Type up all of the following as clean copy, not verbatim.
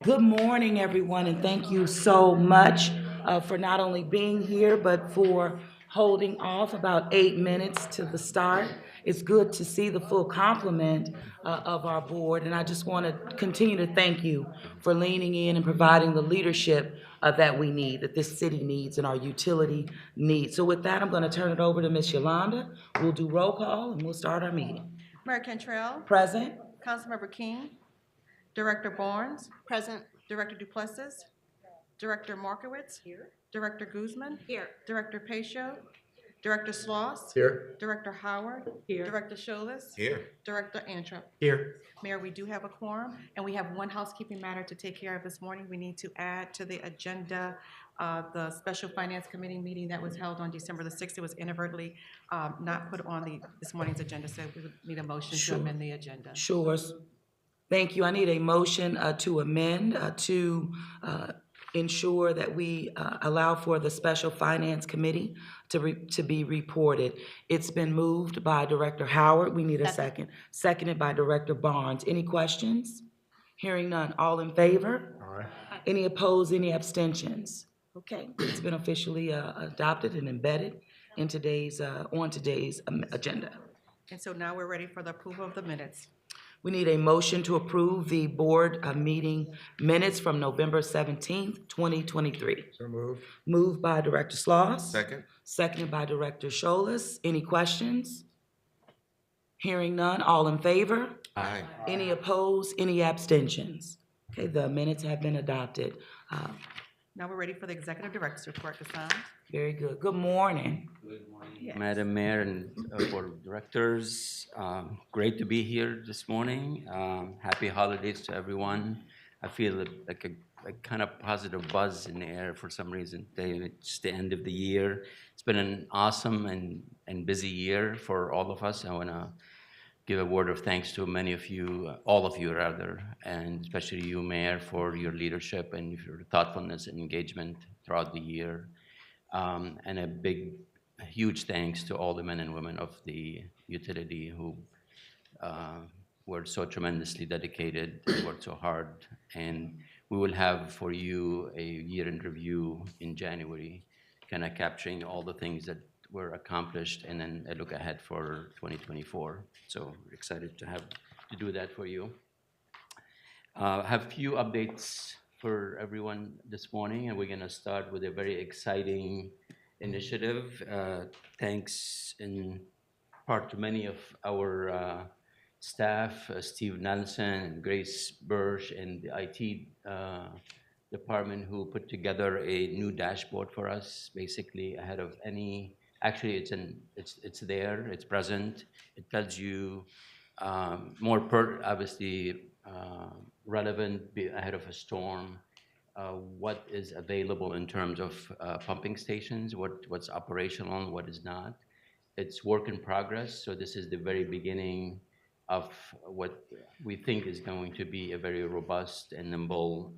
Good morning, everyone, and thank you so much for not only being here, but for holding off about 8 minutes to the start. It's good to see the full complement of our board, and I just want to continue to thank you for leaning in and providing the leadership that we need, that this city needs and our utility needs. So with that, I'm going to turn it over to Ms. Yolanda. We'll do roll call, and we'll start our meeting. Mayor Cantrell, Present? Councilmember King, Director Barnes, Present. Director Duplessis, Director Markowitz. Here. Director Guzman. Here. Director Pacho, Director Sloss. Here. Director Howard. Here. Director Scholas. Here. Director Antrim. Here. Mayor, we do have a quorum, and we have one housekeeping matter to take care of this morning. We need to add to the agenda the Special Finance Committee meeting that was held on December the 6th. It was inadvertently not put on this morning's agenda, so we would need a motion Sure. to amend the agenda. Sure. Thank you. I need a motion to amend to ensure that we allow for the Special Finance Committee to be reported. It's been moved by Director Howard. We need a second. Seconded by Director Barnes. Any questions? Hearing none. All in favor? All right. Any opposed? Any abstentions? Okay, it's been officially adopted and embedded in today's on today's agenda. And so now we're ready for the approval of the minutes. We need a motion to approve the board meeting minutes from November 17th, 2023. So moved. Moved by Director Sloss. Second. Seconded by Director Scholas. Any questions? Hearing none. All in favor? Aye. Any opposed? Any abstentions? Okay, the minutes have been adopted. Now we're ready for the executive director's report to sign. Very good. Good morning. Yes. Madam Mayor and Board of Directors, great to be here this morning. Happy holidays to everyone. I feel like a kind of positive buzz in the air for some reason. It's the end of the year. It's been an awesome and busy year for all of us. I want to give a word of thanks to many of you, all of you rather, and especially you, Mayor, for your leadership and your thoughtfulness and engagement throughout the year. And a huge thanks to all the men and women of the utility who were so tremendously dedicated and worked so hard. And we will have for you a year-end review in January, kind of capturing all the things that were accomplished and then a look ahead for 2024. So we're excited to do that for you. Have a few updates for everyone this morning, and we're going to start with a very exciting initiative. Thanks in part to many of our staff, Steve Nelson and Grace Birch and the IT department who put together a new dashboard for us, basically ahead of any. Actually, it's there, it's present. It tells you more obviously relevant ahead of a storm, what is available in terms of pumping stations, what's operational and what is not. It's work in progress, so this is the very beginning of what we think is going to be a very robust and nimble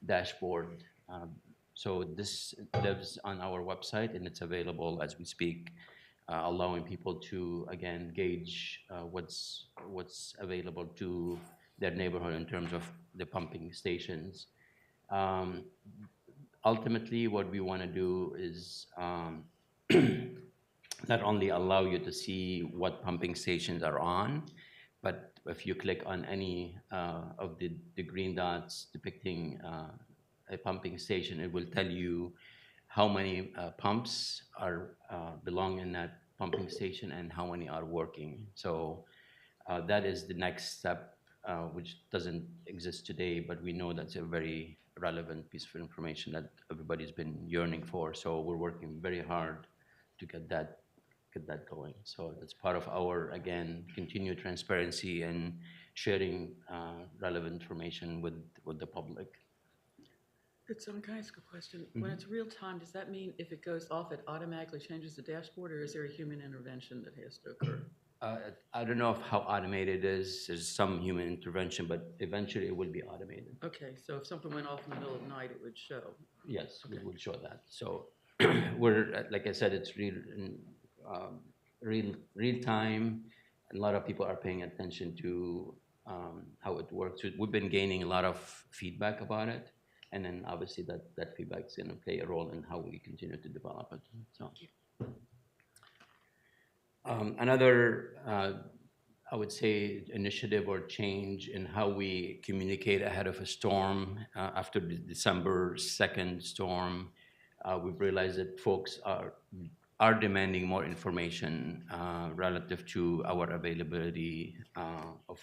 dashboard. So this lives on our website and it's available as we speak, allowing people to, again, gauge what's available to their neighborhood in terms of the pumping stations. Ultimately, what we want to do is not only allow you to see what pumping stations are on, but if you click on any of the green dots depicting a pumping station, it will tell you how many pumps are belong in that pumping station and how many are working. So that is the next step, which doesn't exist today, but we know that's a very relevant piece of information that everybody's been yearning for. So we're working very hard to get that going. So that's part of our, again, continued transparency and sharing relevant information with the public. Can I ask a question? When it's real time, does that mean if it goes off, it automatically changes the dashboard, or is there a human intervention that has to occur? I don't know how automated it is. There's some human intervention, but eventually it will be automated. Okay, so if something went off in the middle of the night, it would show. Yes, Okay. we will show that. So we're, like I said, it's real time. A lot of people are paying attention to how it works. We've been gaining a lot of feedback about it, and then obviously that feedback is going to play a role in how we continue to develop it. So another, I would say, initiative or change in how we communicate ahead of a storm after the December 2nd storm. We've realized that folks are demanding more information relative to our availability of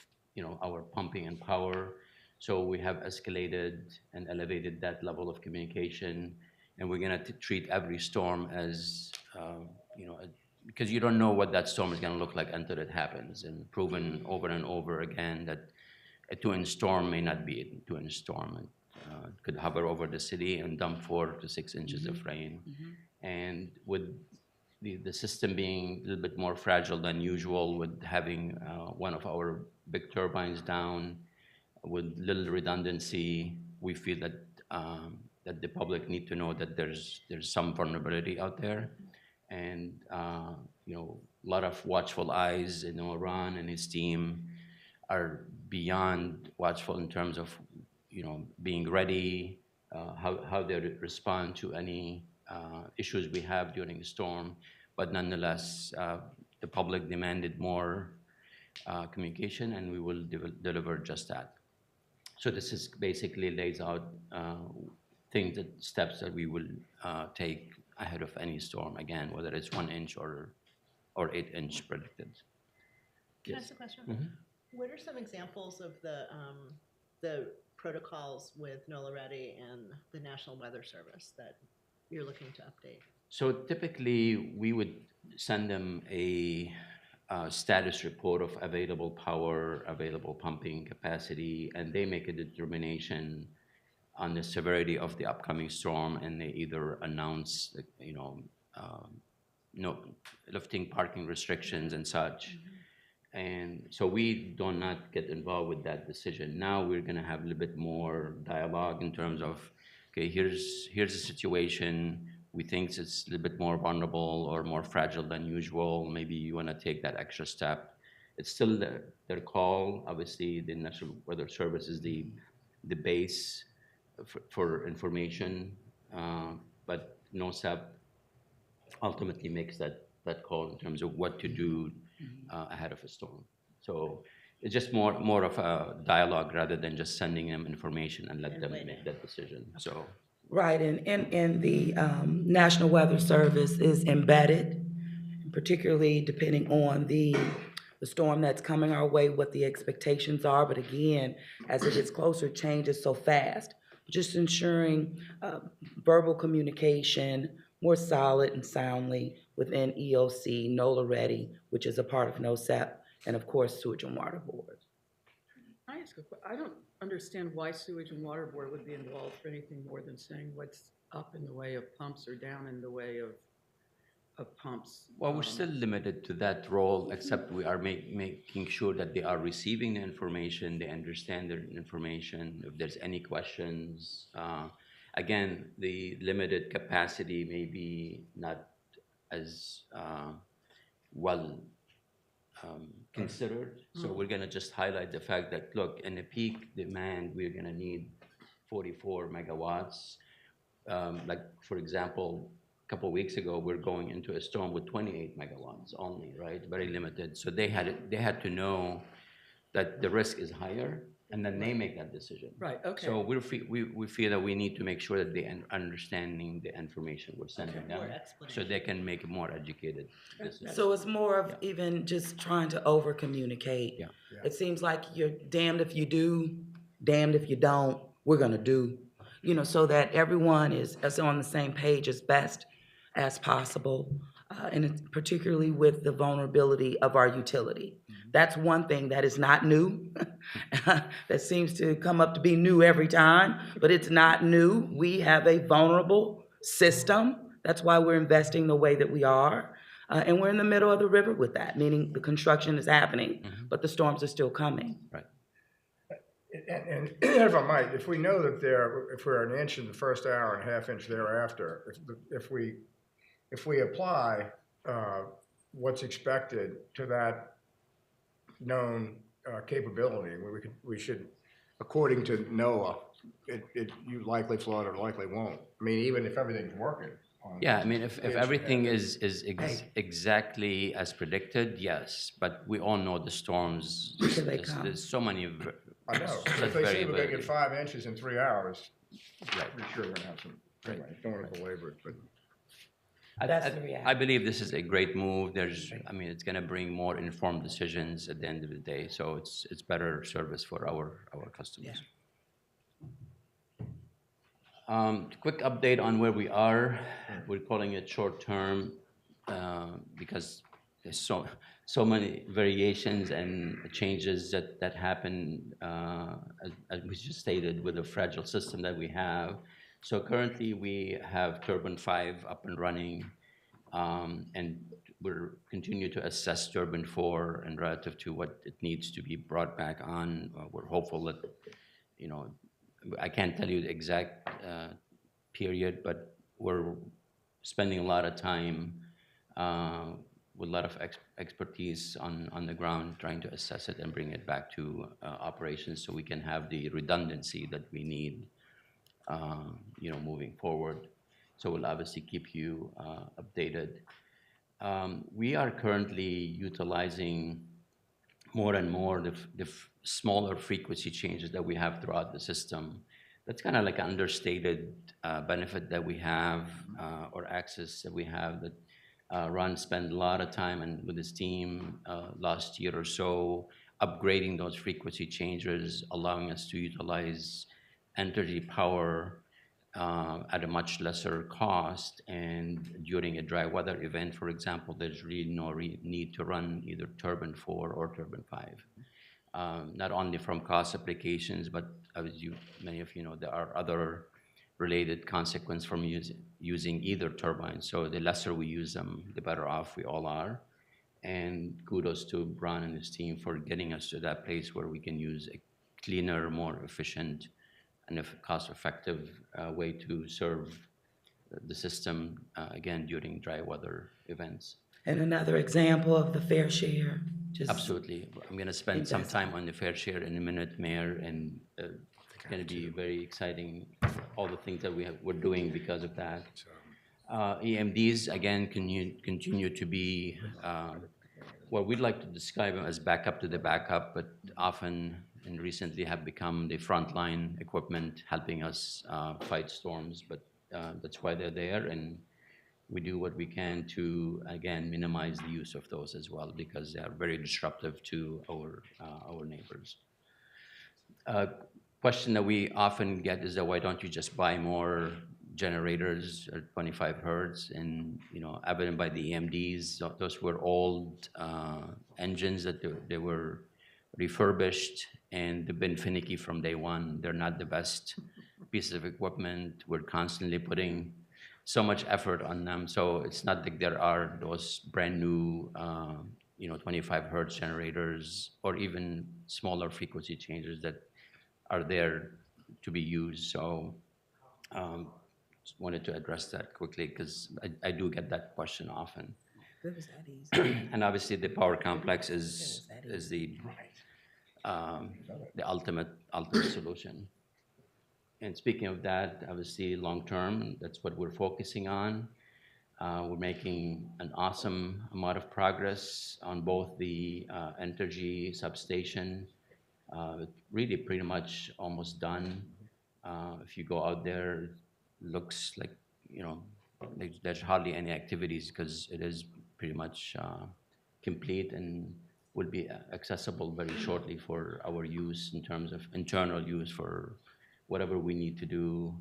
our pumping and power. So we have escalated and elevated that level of communication, and we're going to treat every storm as because you don't know what that storm is going to look like until it happens, and proven over and over again that a 2-inch storm may not be a 2-inch storm. It could hover over the city and dump 4 to 6 inches of rain. And with the system being a little bit more fragile than usual, with having one of our big turbines down, with little redundancy, we feel that that the public need to know that there's some vulnerability out there, and a lot of watchful eyes. Ron and his team are beyond watchful in terms of being ready, how they respond to any issues we have during the storm. But nonetheless, the public demanded more communication, and we will deliver just that. So this is basically lays out steps that we will take ahead of any storm, again, whether it's 1 inch or 8-inch predicted. Can I Yes. ask a question? Mhm. What are some examples of the protocols with NOLA Ready and the National Weather Service that you're looking to update? So typically, we would send them a status report of available power, available pumping capacity, and they make a determination on the severity of the upcoming storm, and they either announce, no lifting parking restrictions and such. And so we do not get involved with that decision. Now we're going to have a little bit more dialogue in terms of, okay, here's the situation. We think it's a little bit more vulnerable or more fragile than usual. Maybe you want to take that extra step. It's still their call. Obviously, the National Weather Service is the base for information, but NOSAP ultimately makes that call in terms of what to do ahead of a storm. So it's just more of a dialogue rather than just sending them information and let them make that decision. So. Right, and the National Weather Service is embedded, particularly depending on the storm that's coming our way, what the expectations are. But again, as it gets closer, it changes so fast. Just ensuring verbal communication more solid and soundly within EOC, NOLA Ready, which is a part of NOSAP, and of course, Sewage and Water Board. I don't understand why Sewage and Water Board would be involved for anything more than saying what's up in the way of pumps or down in the way of pumps. Well, we're still limited to that role, except we are making sure that they are receiving the information, they understand the information. If there's any questions, again, the limited capacity may be not as well considered. So we're going to just highlight the fact that, look, in the peak demand, we're going to need 44 megawatts. Like, for example, a couple of weeks ago, we're going into a storm with 28 megawatts only, right? Very limited. So they had to know that the risk is higher, and then they make that decision. Right, okay. So we feel that we need to make sure that they understanding the information we're sending them, More so explanation. they can make a more educated decision. So it's more of even just trying to over communicate. Yeah. It seems like you're damned if you do, damned if you don't, we're gonna do. So that everyone is on the same page as best as possible, and it's particularly with the vulnerability of our utility. That's one thing that is not new, that seems to come up to be new every time, but it's not new. We have a vulnerable system. That's why we're investing the way that we are. And we're in the middle of the river with that, meaning the construction is happening, but the storms are still coming. Right. And if I might, if we know that if we're an inch in the first hour and a half inch thereafter, if we apply what's expected to that known capability. We should, according to NOAA, you likely flood or likely won't. I mean, even if everything's working. Yeah, I mean, if Yeah, everything yeah. is exactly as predicted, yes, but we all know the storms. Here they come. There's so many. I know. such If they say we're gonna variability. get 5 inches in 3 hours, Right. I'm sure we're gonna have some, anyway, don't wanna belabor it, but. That's I- the reality. I believe this is a great move. I mean, it's gonna bring more informed decisions at the end of the day, so it's better service for our customers. Quick update on where we are. We're calling it short-term, because there's so many variations and changes that happen, as we just stated, with the fragile system that we have. So currently, we have Turbine 5 up and running, and we're continue to assess Turbine 4 and relative to what it needs to be brought back on. We're hopeful that, you know, I can't tell you the exact period, but we're spending a lot of time with a lot of expertise on the ground, trying to assess it and bring it back to operations so we can have the redundancy that we need, you know, moving forward. So we'll obviously keep you updated. We are currently utilizing more and more the smaller frequency changes that we have throughout the system. That's kind of like an understated benefit that we have, or access that we have, that Ron spent a lot of time and with his team last year or so upgrading those frequency changes, allowing us to utilize energy power at a much lesser cost. And during a dry weather event, for example, there's really no need to run either Turbine 4 or Turbine 5. Not only from cost applications, but as many of you know, there are other related consequences from using either turbine. So the lesser we use them, the better off we all are. And kudos to Brian and his team for getting us to that place where we can use a cleaner, more efficient, and a cost-effective way to serve the system, again, during dry weather events. And another example of the fair share. Just Absolutely. I'm going to spend some time on the fair share in a minute, Mayor, and it's going to be very exciting, all the things that we're doing because of that. EMDs, again, continue to be, well, we'd like to describe them as backup to the backup, but often and recently have become the frontline equipment helping us fight storms, but that's why they're there, and we do what we can to, again, minimize the use of those as well, because they are very disruptive to our neighbors. Question that we often get is that why don't you just buy more generators at 25 hertz? And, you know, evident by the EMDs, those were old engines that they were refurbished, and they've been finicky from day one. They're not the best pieces of equipment. We're constantly putting so much effort on them. So it's not like there are those brand new, you know, 25 hertz generators or even smaller frequency changes that are there to be used. So just wanted to address that quickly because I do get that question often. it was that easy. And obviously the power complex is the ultimate solution. And speaking of that, obviously long-term, that's what we're focusing on. We're making an awesome amount of progress on both the Entergy substation, really pretty much almost done. If you go out there, it looks like, you know, there's hardly any activities because it is pretty much complete and will be accessible very shortly for our use in terms of internal use for whatever we need to do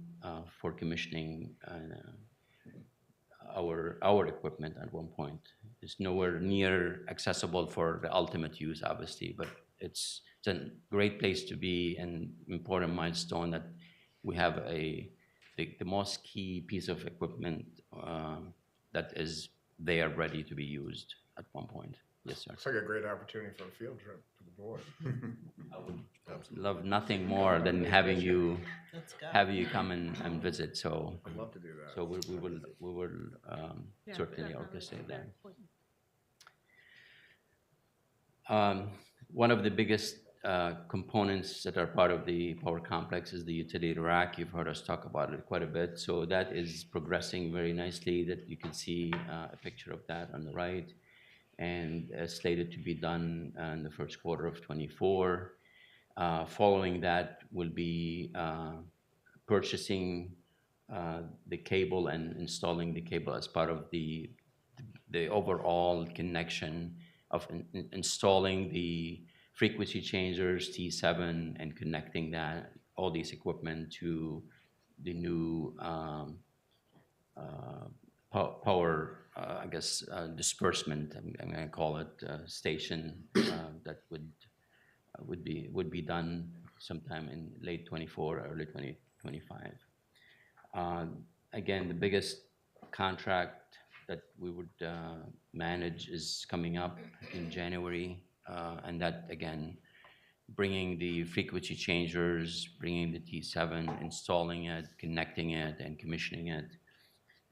for commissioning our equipment at one point. It's nowhere near accessible for the ultimate use, obviously, but it's a great place to be, and important milestone that we have the most key piece of equipment that is there ready to be used at one point. Yes, sir. Looks like a great opportunity for a field trip for the board. I would love nothing more than having you Let's go. come and visit. So I'd love to do that. so we will certainly orchestrate that. One of the biggest components that are part of the power complex is the utility rack. You've heard us talk about it quite a bit. So that is progressing very nicely. That you can see a picture of that on the right, and slated to be done in the first quarter of '24. Following that will be purchasing the cable and installing the cable as part of the overall connection of installing the frequency changers, T7, and connecting that, all these equipment to the new power, disbursement, I'm gonna call it, station, that would be done sometime in late '24, early 2025. Again, the biggest contract that we would manage is coming up in January, and that, again, bringing the frequency changers, bringing the T7, installing it, connecting it, and commissioning it,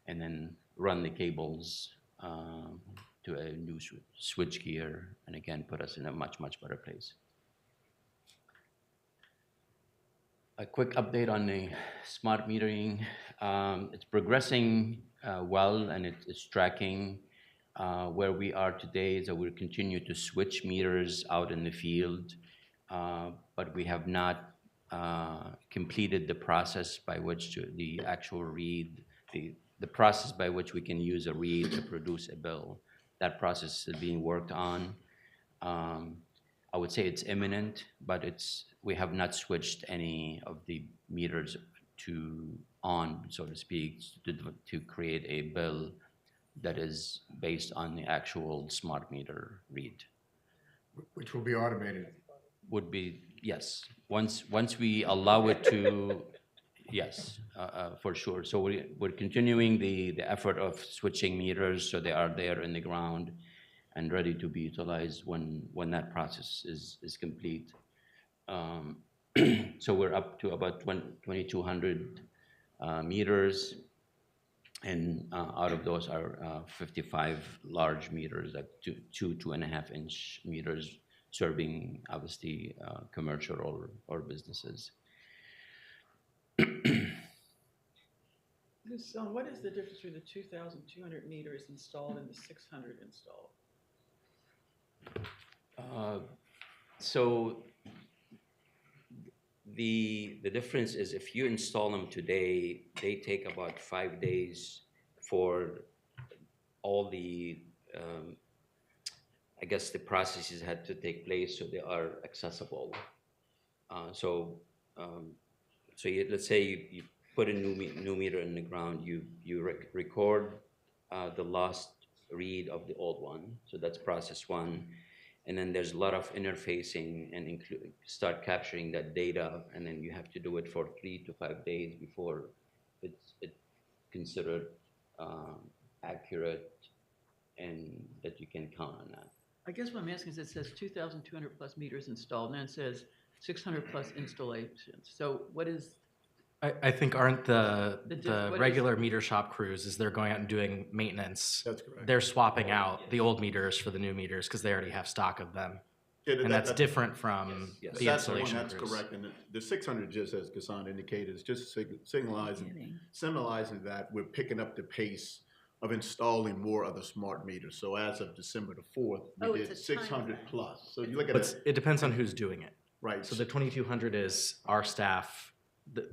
and then run the cables to a new switch gear, and again, put us in a much, much better place. A quick update on the smart metering. It's progressing well, and it's tracking. Where we are today is that we'll continue to switch meters out in the field, but we have not completed the process by which the actual read, the process by which we can use a read to produce a bill. That process is being worked on. I would say it's imminent, but we have not switched any of the meters on, so to speak, to create a bill that is based on the actual smart meter read. Which will be automated. Would be, yes. Once we allow it to, yes, for sure. So we're continuing the effort of switching meters so they are there in the ground and ready to be utilized when that process is complete. So we're up to about 2,200 meters, and out of those are 55 large meters, like 2.5 inch meters, serving obviously commercial or businesses. What is the difference between the 2,200 meters installed and the 600 installed? So the difference is if you install them today, they take about 5 days for all the, the processes had to take place so they are accessible. Let's say you put a new meter in the ground, you record the last read of the old one, so that's process one. And then there's a lot of interfacing and start capturing that data, and then you have to do it for 3 to 5 days before it's considered accurate and that you can count on that. I guess what I'm asking is it says 2,200 plus meters installed, and then it says 600 plus installations. So what is, I think aren't the what is- regular meter shop crews, as they're going out and doing maintenance, That's correct. they're swapping out the old meters for the new meters because they already have stock of them. Yeah, And that's different from Yes. the That's the one, installation that's crews. correct, and the 600, just as Ghassan indicated, is just symbolizing that we're picking up the pace of installing more of the smart meters. So as of December the 4th, Oh, we it's did a 600 timeline. plus. So you look at But it, it depends on who's doing it. right, So the 2,200 is our staff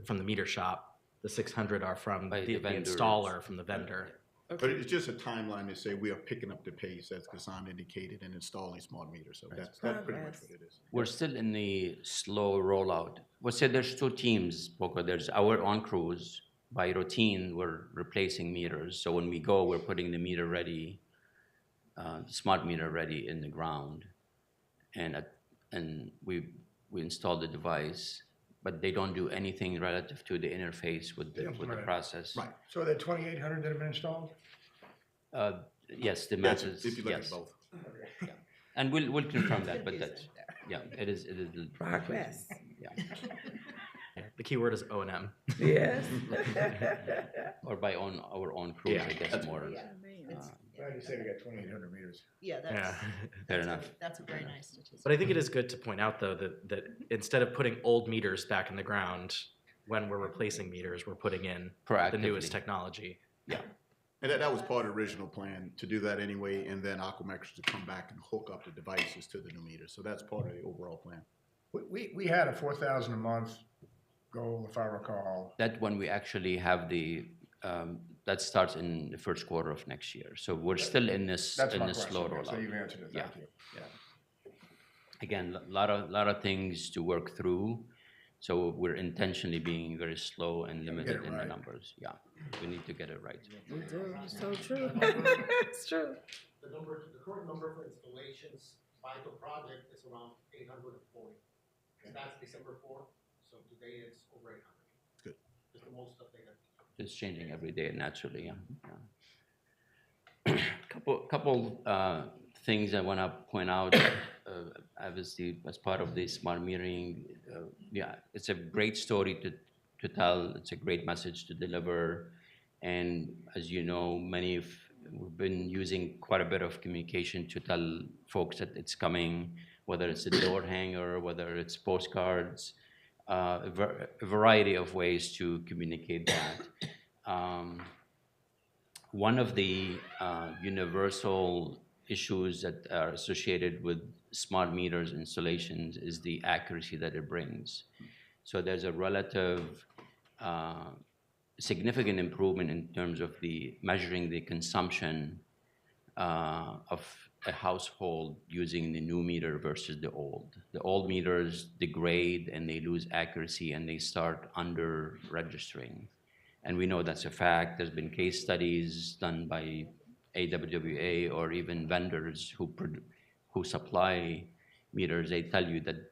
from the meter shop. The 600 are from By the vendors. installer, from the vendor. but it's just a timeline to say we are picking up the pace, as Ghassan indicated, and installing smart meters. So that's pretty much what it is. We're still in the slow rollout. We'll say there's two teams, Boko. There's our own crews. By routine, we're replacing meters. So when we go, we're putting the meter ready, smart meter ready in the ground, and we install the device, but they don't do anything relative to the interface with the process. Right. So the 2,800 that have been installed? Yes, the Yes, masses. if you look Yes. at both. Yeah. And we'll confirm that, but that's, yeah, it is. Progress. Yeah. The key word is O&M. Yes. Or by our own crews, Yeah. I guess more. It's, Glad you say we got 2,800 meters. yeah, Yeah. that's, Fair that's a, enough. that's a very nice statistic. But I think it is good to point out, though, that instead of putting old meters back in the ground, when we're replacing meters, we're putting in the newest Proactively. technology. And that was part of the original plan, to do that anyway, and then Aquametrics to come back and hook up the devices to the new meters. So that's part of the overall plan. We had a 4,000 a month goal, if I recall. That when we actually have that starts in the first quarter of next year. So we're still in this That's my slow question. So rollout. you've answered it, thank you. Again, a lot of things to work through. So we're intentionally being very slow and limited in the right. numbers. Yeah, we need to get it right. We do, so true. It's true. The current number for installations by the project is around 840. And that's December 4th, so today it's over 800. Good. It's the most updated. It's changing every day naturally. Yeah. Couple things I want to point out. Obviously, as part of the smart metering, it's a great story to tell. It's a great message to deliver. And as you know, we've been using quite a bit of communication to tell folks that it's coming, whether it's a door hanger, whether it's postcards, a variety of ways to communicate that. One of the universal issues that are associated with smart meters installations is the accuracy that it brings. So there's a relative significant improvement in terms of measuring the consumption of a household using the new meter versus the old. The old meters degrade and they lose accuracy and they start under registering. And we know that's a fact. There's been case studies done by AWWA or even vendors who supply meters. They tell you that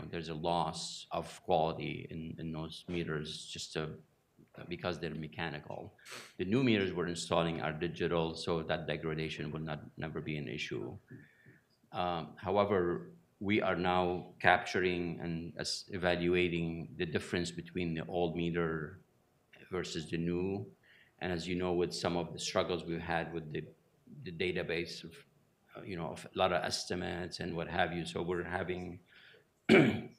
there's a loss of quality in those meters just because they're mechanical. The new meters we're installing are digital, so that degradation will never be an issue. However, we are now capturing and evaluating the difference between the old meter versus the new. And as you know, with some of the struggles we've had with the database of of a lot of estimates and what have you, so we're having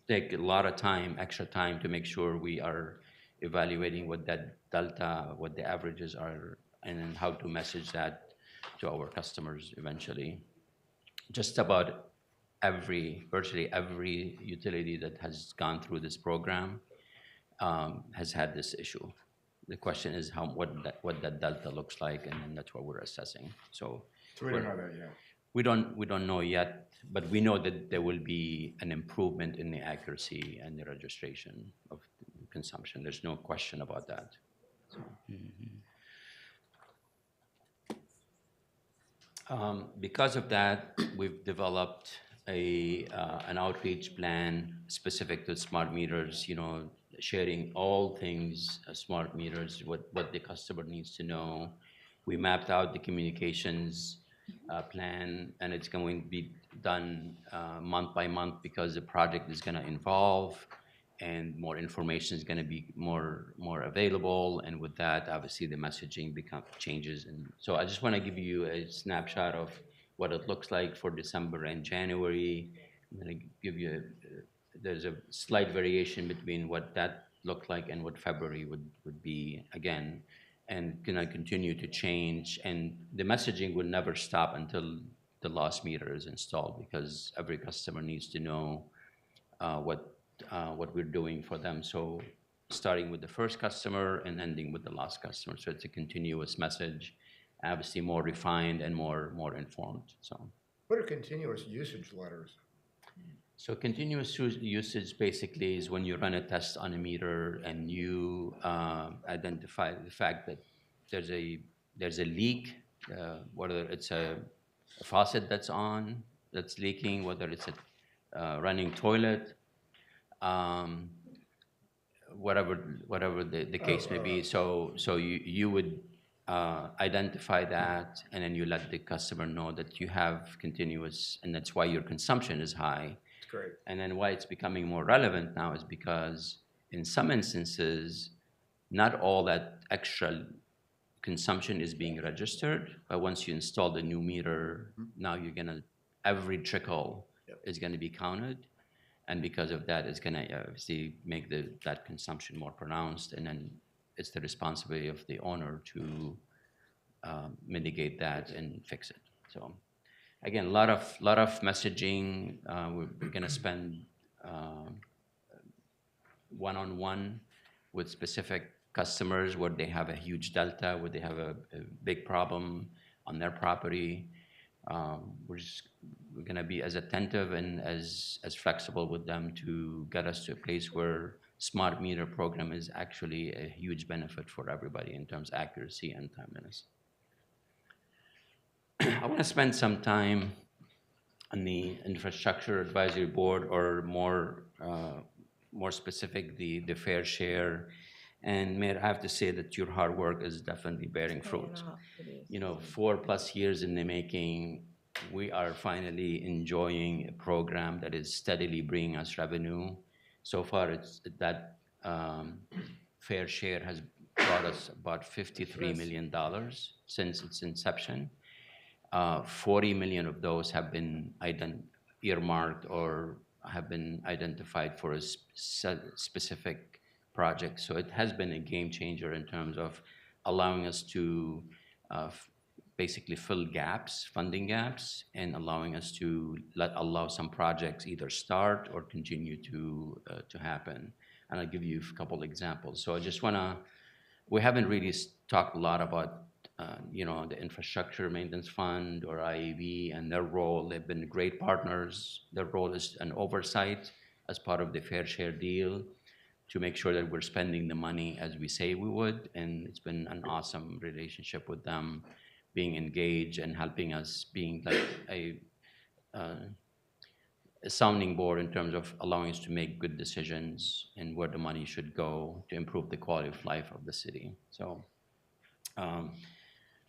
take a lot of extra time to make sure we are evaluating what that delta, what the averages are, and then how to message that to our customers eventually. Just about virtually every utility that has gone through this program has had this issue. The question is what that delta looks like, and then that's what we're assessing. So We don't know that yet. we don't know yet, but we know that there will be an improvement in the accuracy and the registration of consumption. There's no question about that. So, because of that, we've developed an outreach plan specific to smart meters. Sharing all things smart meters, what the customer needs to know. We mapped out the communications plan, and it's going to be done month by month because the project is going to evolve and more information is going to be more available. And with that, obviously, the messaging changes. And so I just want to give you a snapshot of what it looks like for December and January. I'm going to give you there's a slight variation between what that looked like and what February would be again, and going to continue to change. And the messaging will never stop until the last meter is installed, because every customer needs to know what we're doing for them. So starting with the first customer and ending with the last customer. So it's a continuous message, obviously more refined and more informed. So. What are continuous usage letters? So continuous usage basically is when you run a test on a meter and you identify the fact that there's a leak, whether it's a faucet that's leaking, whether it's a running toilet, whatever the case may be. So you would identify that, and then you let the customer know that you have continuous, and that's why your consumption is high. Great. And then why it's becoming more relevant now is because in some instances, not all that extra consumption is being registered, but once you install the new meter, now you're gonna, every trickle is gonna be counted. And because of that, it's gonna obviously make that consumption more pronounced, and then it's the responsibility of the owner to mitigate that and fix it. So again, a lot of messaging. We're gonna spend one-on-one with specific customers where they have a huge delta, where they have a big problem on their property. We're gonna be as attentive and as flexible with them to get us to a place where smart meter program is actually a huge benefit for everybody in terms of accuracy and timeliness. I want to spend some time on the infrastructure advisory board, or more specific, the fair share. And Mayor, I have to say that your hard work is definitely bearing fruit. You know, 4+ years in the making, we are finally enjoying a program that is steadily bringing us revenue. So far, it's that fair share has brought us about $53 million since its inception. 40 million of those have been earmarked or have been identified for a specific project. So it has been a game changer in terms of allowing us to basically fill gaps, funding gaps, and allowing us to allow some projects either start or continue to happen. And I'll give you a couple examples. So I just wanna, we haven't really talked a lot about the Infrastructure Maintenance Fund or IAB and their role. They've been great partners. Their role is an oversight as part of the fair share deal to make sure that we're spending the money as we say we would. And it's been an awesome relationship with them, being engaged and helping us, being like a sounding board in terms of allowing us to make good decisions and where the money should go to improve the quality of life of the city. So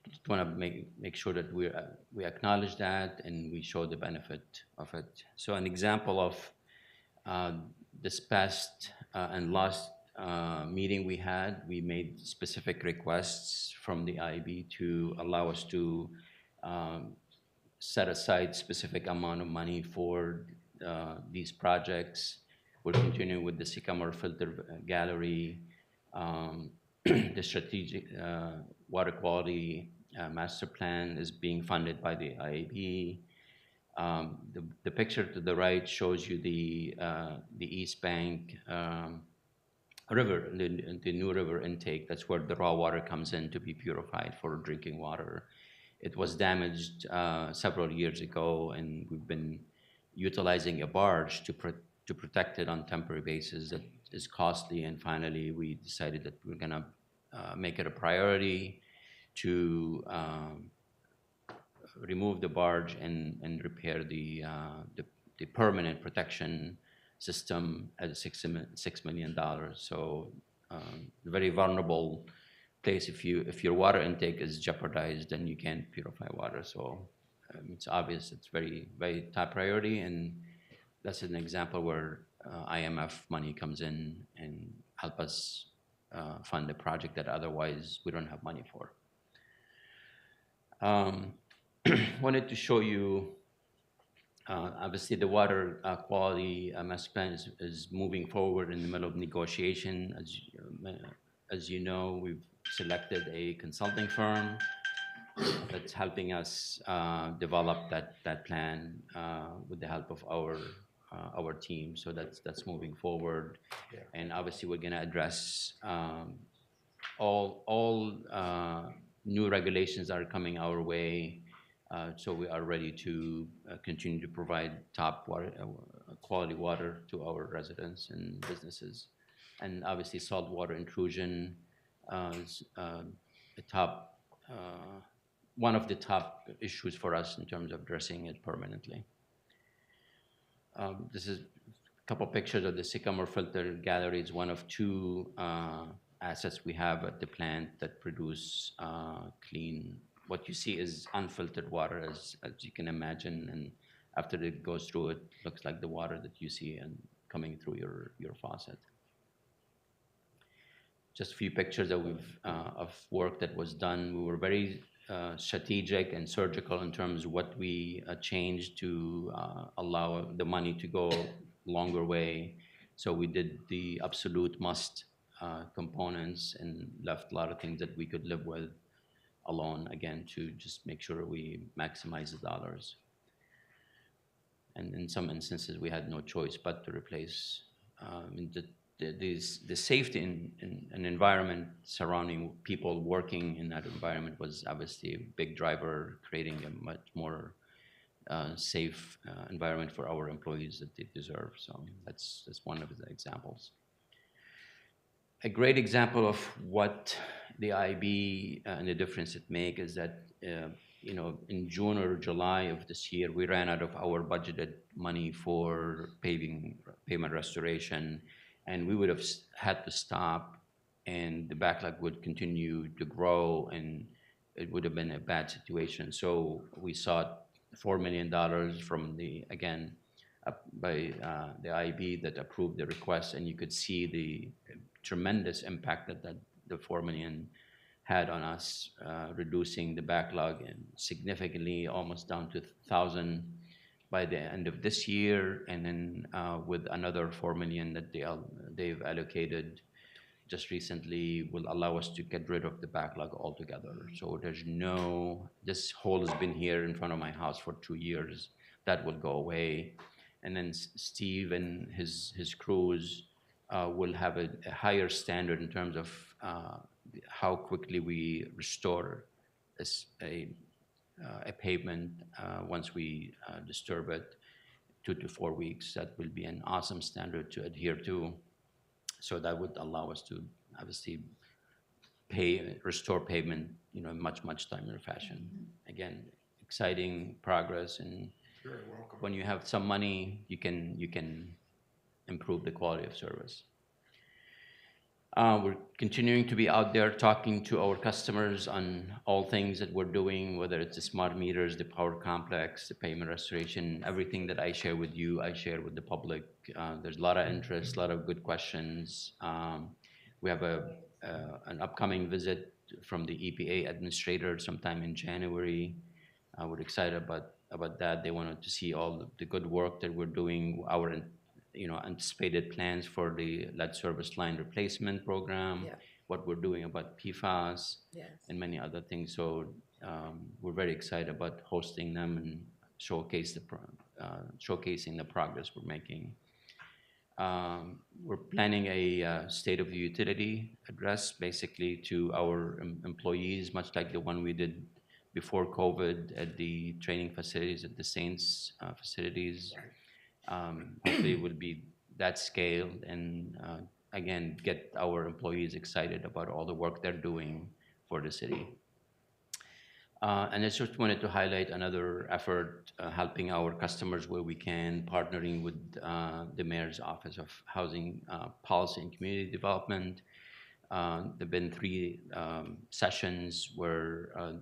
just want to make sure that we acknowledge that and we show the benefit of it. So an example of this past and last meeting we had, we made specific requests from the IB to allow us to set aside specific amount of money for these projects. We're continuing with the Sycamore Filter Gallery, the strategic water quality master plan is being funded by the IAB. The picture to the right shows you the East Bank river, the new river intake. That's where the raw water comes in to be purified for drinking water. It was damaged several years ago, and we've been utilizing a barge to protect it on temporary basis. That is costly, and finally we decided that we're gonna make it a priority to remove the barge and repair the permanent protection system at $6 million. So very vulnerable place. If your water intake is jeopardized, then you can't purify water. So it's obvious it's very, very top priority, and that's an example where IMF money comes in and help us fund a project that otherwise we don't have money for. Wanted to show you, obviously the water quality master plan is moving forward in the middle of negotiation. As you know, we've selected a consulting firm that's helping us develop that plan with the help of our team. So that's moving forward. Yeah. And obviously we're gonna address all new regulations that are coming our way. So we are ready to continue to provide top water, quality water to our residents and businesses. And obviously saltwater intrusion is one of the top issues for us in terms of addressing it permanently. This is a couple pictures of the Sycamore Filter Gallery. It's one of two assets we have at the plant that produce clean. What you see is unfiltered water, as you can imagine, and after it goes through, it looks like the water that you see and coming through your faucet. just a few pictures that of work that was done. We were very strategic and surgical in terms of what we changed to allow the money to go longer way. So we did the absolute must components and left a lot of things that we could live with alone, again, to just make sure we maximize the dollars. And in some instances, we had no choice but to replace the safety in an environment surrounding people working in that environment was obviously a big driver, creating a much more safe environment for our employees that they deserve. So that's one of the examples. A great example of what the IB and the difference it make is that in June or July of this year, we ran out of our budgeted money for pavement restoration, and we would have had to stop, and the backlog would continue to grow, and it would have been a bad situation. So we sought $4 million from by the IB that approved the request, and you could see the tremendous impact that the $4 million had on us, reducing the backlog and significantly, almost down to 1,000 by the end of this year, and then with another $4 million that they've allocated just recently will allow us to get rid of the backlog altogether. So this hole has been here in front of my house for 2 years. That will go away. And then Steve and his crews will have a higher standard in terms of how quickly we restore a pavement once we disturb it, 2 to 4 weeks. That will be an awesome standard to adhere to. So that would allow us to obviously restore pavement, in much timelier fashion. Again, exciting progress, and when you have some money, you can improve the quality of service. We're continuing to be out there talking to our customers on all things that we're doing, whether it's the smart meters, the power complex, the payment restoration. Everything that I share with you, I share with the public. There's a lot of interest, a lot of good questions. We have an upcoming visit from the EPA administrator sometime in January. We're excited about that. They wanted to see all the good work that we're doing, our anticipated plans for the lead service line replacement program, what we're doing about PFAS, and many other things. So we're very excited about hosting them and showcasing the progress we're making. We're planning a state of the utility address, basically to our employees, much like the one we did before COVID at the training facilities at the Saints facilities. Hopefully it will be that scale, and again, get our employees excited about all the work they're doing for the city. And I just wanted to highlight another effort, helping our customers where we can, partnering with the Mayor's Office of Housing Policy and Community Development. There have been 3 sessions where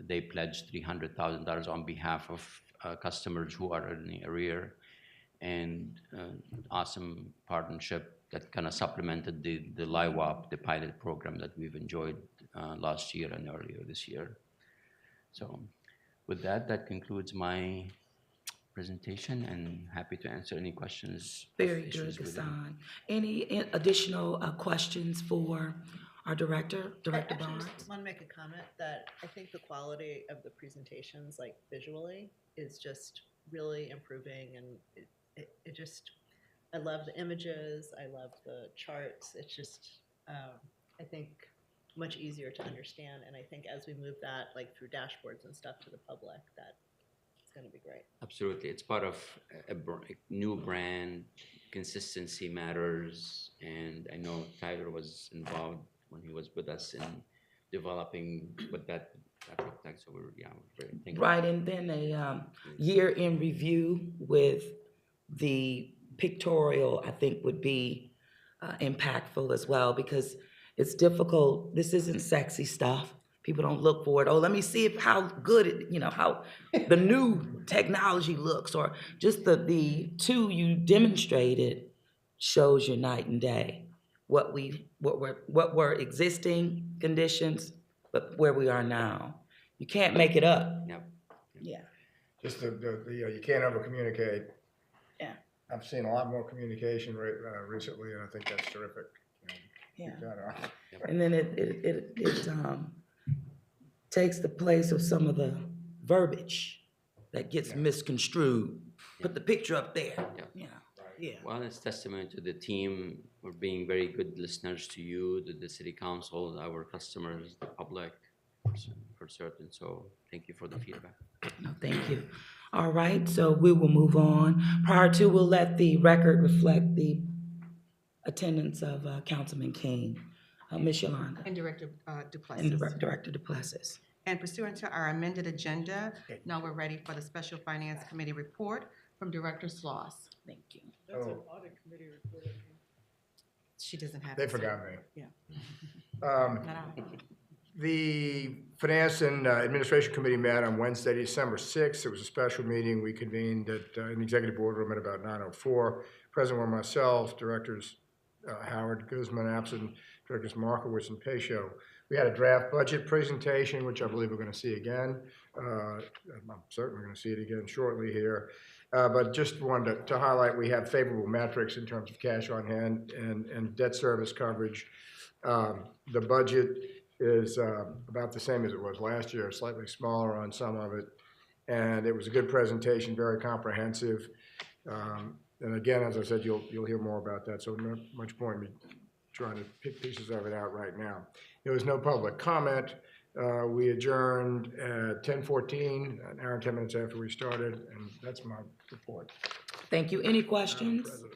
they pledged $300,000 on behalf of customers who are in the arrear, and awesome partnership that kind of supplemented the LIWAP, the pilot program that we've enjoyed last year and earlier this year. So with that concludes my presentation, and happy to answer any questions. Very good, Ghassan. Any additional questions for our director, Director I Barnes? just want to make a comment that I think the quality of the presentations, like visually, is just really improving, and it just, I love the images, I love the charts. It's just, I think, much easier to understand, and I think as we move that like through dashboards and stuff to the public, that it's going to be great. Absolutely, it's part of a new brand. Consistency matters, and I know Tyler was involved when he was with us in developing what that looked like. So we're very thankful. Right, and then a year in review with the pictorial, I think, would be impactful as well, because it's difficult. This isn't sexy stuff. People don't look for it. Oh, let me see how good it, how the new technology looks, or just the 2 you demonstrated shows you night and day what were existing conditions, but where we are now. You can't make it up. Yep. Yeah. Just you can't over communicate. Yeah. I've seen a lot more communication recently, and I think that's terrific. Yeah. Keep that up. And then it takes the place of some of the verbiage that gets misconstrued. Put the picture up there. Yeah. Yeah. Yeah. Well, it's testament to the team. We're being very good listeners to you, to the city council, our customers, the public, for certain. So thank you for the feedback. No, thank you. All right, so we will move on. Prior to, we'll let the record reflect the attendance of Councilman King, Ms. Yolanda, And Director and Duplessis. Director Duplessis. And pursuant to our amended agenda, now we're ready for the Special Finance Committee report from Director Sloss. Thank you. That's an Oh. audit committee report, I think. She doesn't have. They it, so- forgot me. Yeah. Um, Not I. The Finance and Administration Committee met on Wednesday, December 6th. It was a special meeting. We convened in the executive boardroom at about 9:04. Present were myself, Directors Howard Guzman, absent Directors Markowitz and Pacho. We had a draft budget presentation, which I believe we're going to see again. I'm certain we're going to see it again shortly here. But just wanted to highlight, we have favorable metrics in terms of cash on hand and debt service coverage. The budget is about the same as it was last year, slightly smaller on some of it. And it was a good presentation, very comprehensive. And again, as I said, you'll hear more about that, so not much point in me trying to pick pieces of it out right now. There was no public comment. We adjourned at 10:14, an hour and 10 minutes after we started, and that's my report. Thank you. Any questions? President.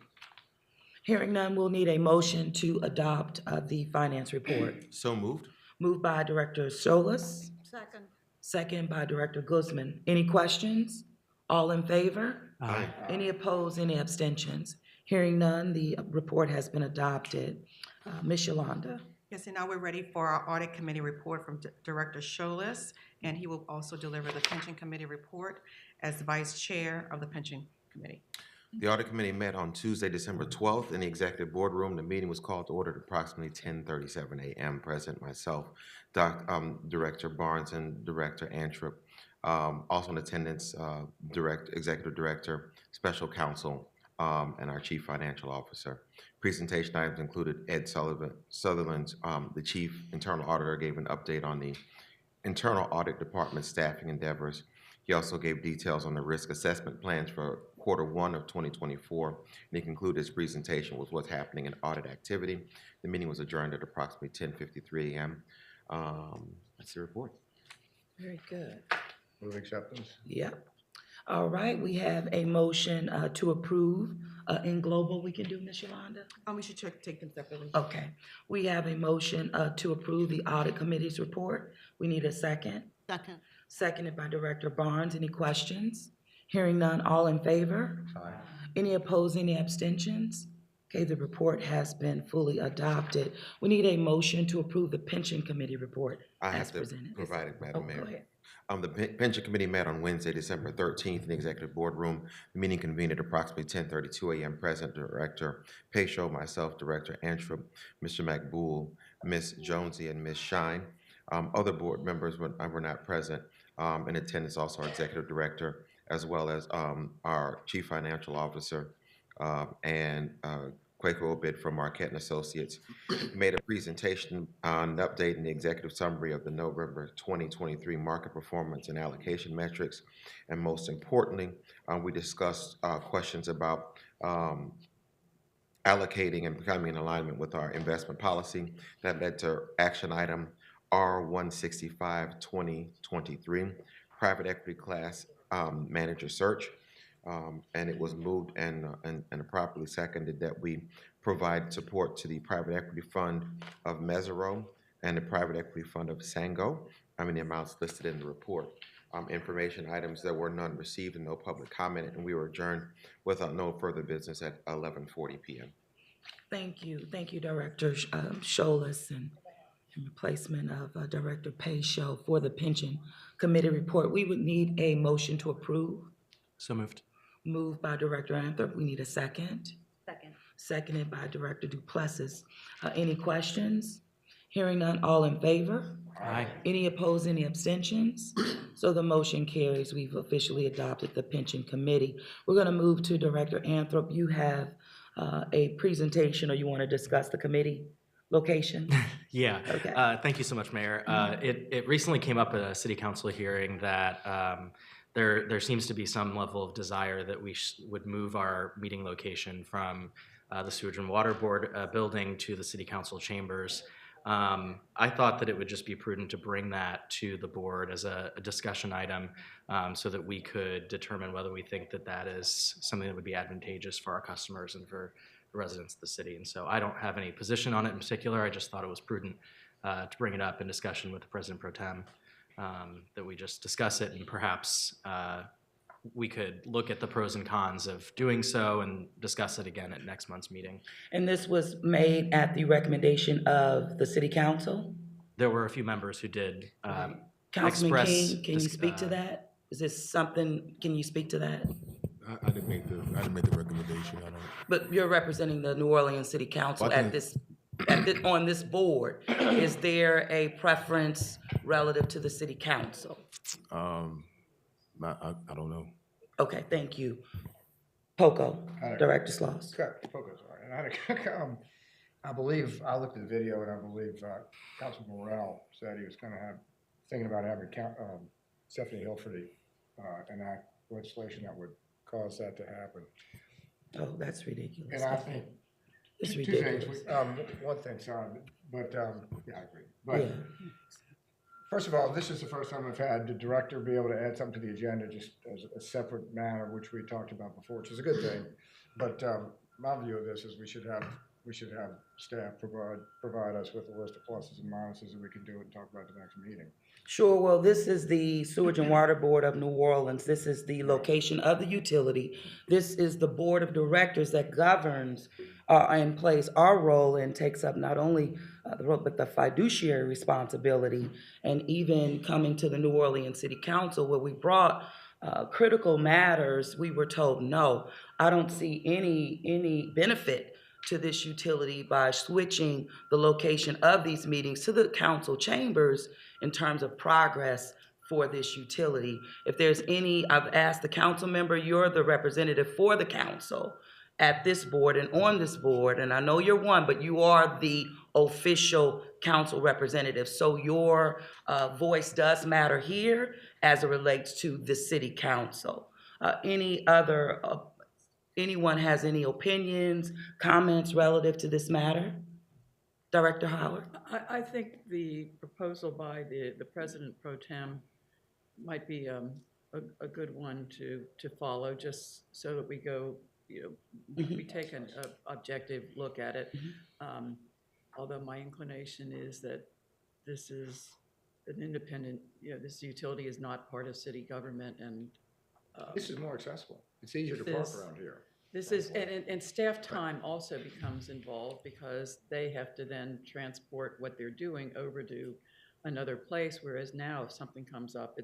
Hearing none, we'll need a motion to adopt the finance report. So moved. Moved by Director Solis, Second. second by Director Guzman. Any questions? All in favor? Aye. Any opposed, any abstentions? Hearing none, the report has been adopted. Ms. Yolanda. Yes, and now we're ready for our Audit Committee report from Director Scholas, and he will also deliver the Pension Committee report as Vice Chair of the Pension Committee. The Audit Committee met on Tuesday, December 12th in the Executive Boardroom. The meeting was called to order at approximately 10:37 a.m. Present myself, Director Barnes and Director Anthrop. Also in attendance, Executive Director, Special Counsel, and our Chief Financial Officer. Presentation items included Ed Sutherland, the Chief Internal Auditor, gave an update on the Internal Audit Department staffing endeavors. He also gave details on the risk assessment plans for Q1 of 2024, and he concluded his presentation with what's happening in audit activity. The meeting was adjourned at approximately 10:53 a.m. That's the report. Very good. Move acceptance. Yep. All right, we have a motion to approve in global. We can do, Ms. Yolanda? We should take them separately. Okay. We have a motion to approve the Audit Committee's report. We need a second. Second. Seconded by Director Barnes. Any questions? Hearing none, all in favor? Aye. Any opposed, any abstentions? Okay, the report has been fully adopted. We need a motion to approve the Pension Committee report I as have to presented. provide it, Madam Oh, Mayor. go ahead. The Pension Committee met on Wednesday, December 13th in the Executive Boardroom. The meeting convened at approximately 10:32 a.m. Present Director Pacho, myself, Director Anthrop, Mr. McBool, Ms. Jonesy, and Ms. Shine. Other board members were not present. In attendance also our Executive Director, as well as our Chief Financial Officer and Quaker Obid from Marquette and Associates, made a presentation on an update in the executive summary of the November 2023 market performance and allocation metrics. And most importantly, we discussed questions about allocating and becoming in alignment with our investment policy. That led to action item R165-2023, private equity class manager search. And it was moved and properly seconded that we provide support to the private equity fund of Mesero and the private equity fund of Sango. The amounts listed in the report. Information items, there were none received and no public comment, and we were adjourned without no further business at 11:40 p.m. Thank you, Director Scholas, and in replacement of Director Pacho for the Pension Committee report. We would need a motion to approve. So moved. Moved by Director Anthrop. We need a second. Second. seconded by Director Duplessis. Any questions? Hearing none, all in favor? Aye. Any opposed, any abstentions? So the motion carries. We've officially adopted the pension committee. We're going to move to Director Anthrop. You have a presentation, or you want to discuss the committee location? Yeah. Okay. Thank you so much, Mayor. It recently came up at a city council hearing that there seems to be some level of desire that we would move our meeting location from the Sewage and Water Board building to the city council chambers. I thought that it would just be prudent to bring that to the board as a discussion item so that we could determine whether we think that that is something that would be advantageous for our customers and for the residents of the city. And so I don't have any position on it in particular. I just thought it was prudent to bring it up in discussion with the President Pro Tem, that we just discuss it, and perhaps we could look at the pros and cons of doing so and discuss it again at next month's meeting. And this was made at the recommendation of the city council? There were a few members who did Councilman express King, can you speak to that? Is this something, can you speak to that? I didn't make the recommendation. I don't. But you're representing the New Orleans City Council I at can- this, on this board. Is there a preference relative to the city council? I don't know. Okay, thank you. Poco, Director Sloss. Correct, focus, all right. And I believe, I looked at the video and I believe Councilman Morrell said he was gonna thinking about having Stephanie Hilferty enact legislation that would cause that to happen. Oh, that's ridiculous. And I think, It's two things, ridiculous. one thing, sorry, but, yeah, I agree. Yeah. But first of all, this is the first time I've had the director be able to add something to the agenda just as a separate matter, which we talked about before, which is a good thing. But my view of this is we should have staff provide us with a list of pluses and minuses, and we can do it and talk about it at the next meeting. Sure, well, this is the Sewage and Water Board of New Orleans. This is the location of the utility. This is the board of directors that governs and plays our role and takes up not only the role, but the fiduciary responsibility. And even coming to the New Orleans City Council, where we brought critical matters, we were told, no, I don't see any benefit to this utility by switching the location of these meetings to the council chambers in terms of progress for this utility. If there's any, I've asked the council member, you're the representative for the council at this board and on this board, and I know you're one, but you are the official council representative. So your voice does matter here as it relates to the city council. Anyone has any opinions, comments relative to this matter? Director Howard? I think the proposal by the President Pro Tem might be a good one to follow, just so that we go, we take an objective look at it. Although my inclination is that this is an independent, this utility is not part of city government, and This is more accessible. It's easier to park around here. this is, and staff time also becomes involved, because they have to then transport what they're doing over to another place, whereas now if something comes up,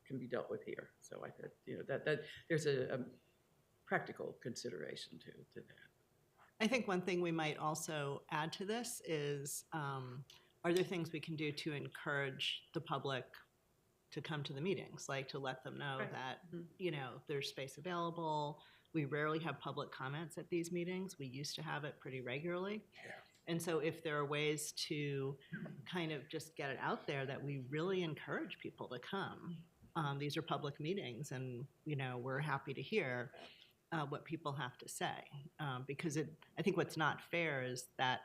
can be dealt with here. So I think, that there's a practical consideration to that. I think one thing we might also add to this is, are there things we can do to encourage the public to come to the meetings, like to let them know that, there's space available. We rarely have public comments at these meetings. We used to have it pretty regularly. Yeah. And so if there are ways to kind of just get it out there that we really encourage people to come, these are public meetings, and, we're happy to hear what people have to say. Because I think what's not fair is that,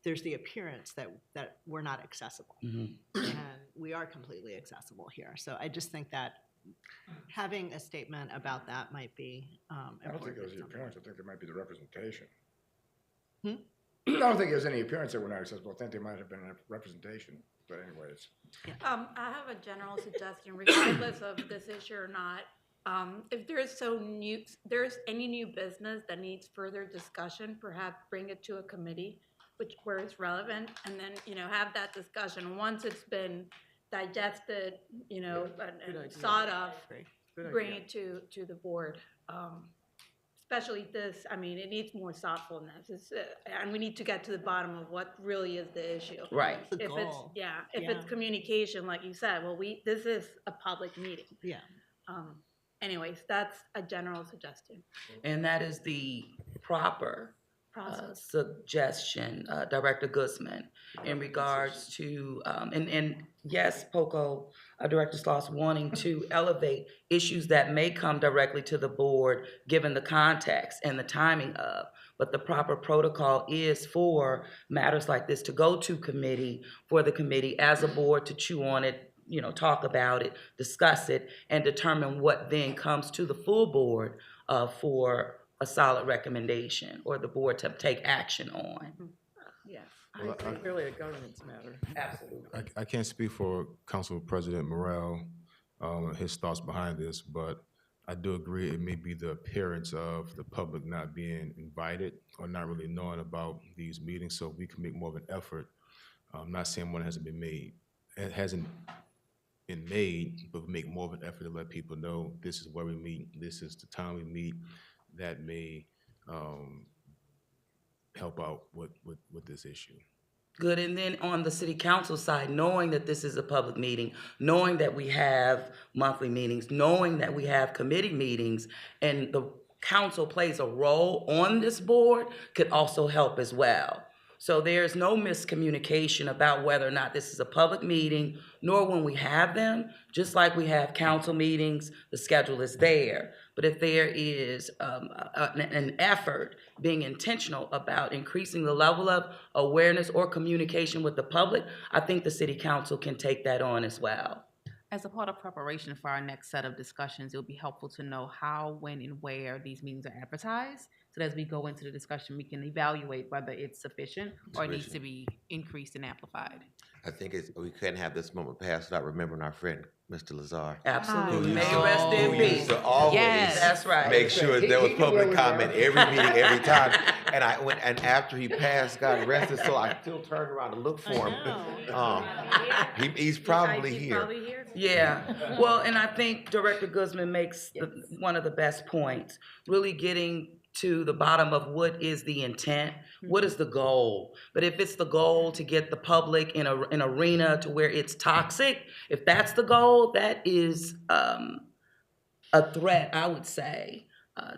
there's the appearance that we're not accessible. And we are completely accessible here. So I just think that having a statement about that might be important. I don't think there's the appearance, I think there might be the representation. Hmm? I don't think there's any appearance that we're not accessible. I think there might have been a representation, but anyways. I have a general suggestion, regardless of this issue or not. If there's any new business that needs further discussion, perhaps bring it to a committee, where it's relevant, and then, have that discussion. Once it's been digested, and idea. thought of, Good bring idea. it to the board, especially this, I mean, it needs more thoughtfulness. And we need to get to the bottom of what really is the issue. Right. The If it's, goal. yeah, if Yeah. it's communication, like you said, well, this is a public meeting. Yeah. Anyways, that's a general suggestion. And that is the proper Process. suggestion, Director Guzman, in regards to, and yes, POCO, Director Sloss wanting to elevate issues that may come directly to the board, given the context and the timing of, but the proper protocol is for matters like this to go to committee, for the committee as a board to chew on it, talk about it, discuss it, and determine what then comes to the full board for a solid recommendation or the board to take action on. Yes. Well, It's really a governance matter. Absolutely. I can't speak for Council President Morrell, his thoughts behind this, but I do agree it may be the appearance of the public not being invited or not really knowing about these meetings, so we can make more of an effort. I'm not saying one hasn't been made. It hasn't been made, but we make more of an effort to let people know this is where we meet, this is the time we meet. That may help out with this issue. Good, and then on the city council side, knowing that this is a public meeting, knowing that we have monthly meetings, knowing that we have committee meetings, and the council plays a role on this board could also help as well. So there's no miscommunication about whether or not this is a public meeting, nor when we have them. Just like we have council meetings, the schedule is there. But if there is an effort being intentional about increasing the level of awareness or communication with the public, I think the city council can take that on as well. As a part of preparation for our next set of discussions, it would be helpful to know how, when, and where these meetings are advertised. So that as we go into the discussion, we can evaluate whether it's sufficient or it needs to be increased and amplified. I think we couldn't have this moment pass without remembering our friend, Mr. Lazar. Absolutely. May Who rest in used peace. to always Yes. That's right. make sure there was He can public go comment there. every meeting, every time. And and after he passed, God rested, so I still turned around to look for him. He's probably He's here. probably here. Yeah, well, and I think Director Guzman makes one of the best points, really getting to the bottom of what is the intent, what is the goal. But if it's the goal to get the public in an arena to where it's toxic, if that's the goal, that is a threat, I would say,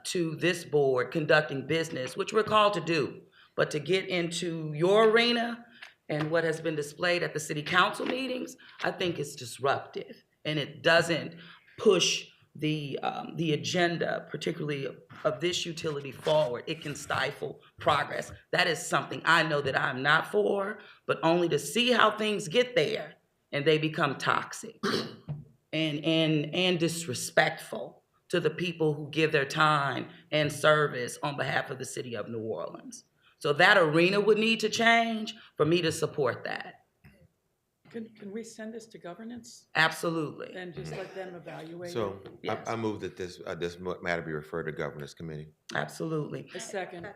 to this board conducting business, which we're called to do. But to get into your arena and what has been displayed at the city council meetings, I think it's disruptive, and it doesn't push the agenda, particularly of this utility, forward. It can stifle progress. That is something I know that I'm not for, but only to see how things get there and they become toxic and disrespectful to the people who give their time and service on behalf of the city of New Orleans. So that arena would need to change for me to support that. Can we send this to governance Absolutely. and just let them evaluate it? So Yes. I move that this matter be referred to Governance Committee. Absolutely. A second.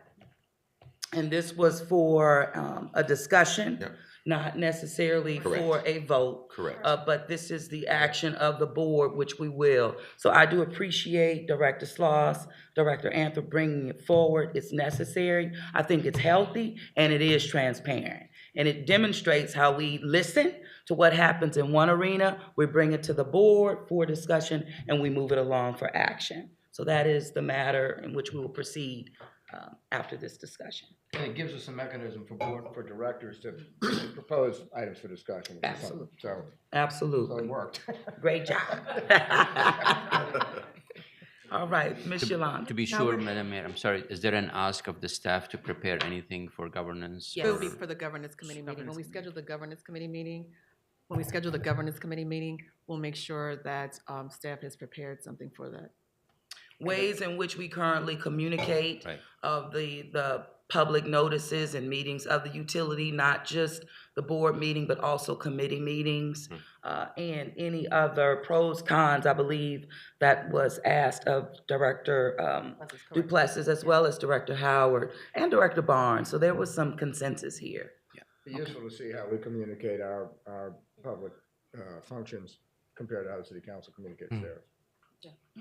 And this was for a discussion, Yep. not necessarily Correct. for a vote. Correct. But this is the action of the board, which we will. So I do appreciate Director Sloss, Director Anthrop bringing it forward. It's necessary. I think it's healthy, and it is transparent. And it demonstrates how we listen to what happens in one arena, we bring it to the board for discussion, and we move it along for action. So that is the matter in which we will proceed after this discussion. And it gives us a mechanism for directors to propose items for discussion. which is something. So it Absolutely. worked. Great job. All right, Ms. Yolanda. To be sure, Madam Mayor, I'm sorry, is there an ask of the staff to prepare anything for governance? It would be or- for the governance committee meeting. When we schedule the governance committee meeting, we'll make sure that staff has prepared something for that. Ways in which we currently communicate Right. of the public notices and meetings of the utility, not just the board meeting, but also committee meetings, and any other pros, cons, I believe that was asked of Director That's correct. Duplessis, as well as Director Howard and Director Barnes. So there was some consensus here. Be useful to see how we communicate our public functions compared to how the city council communicates theirs.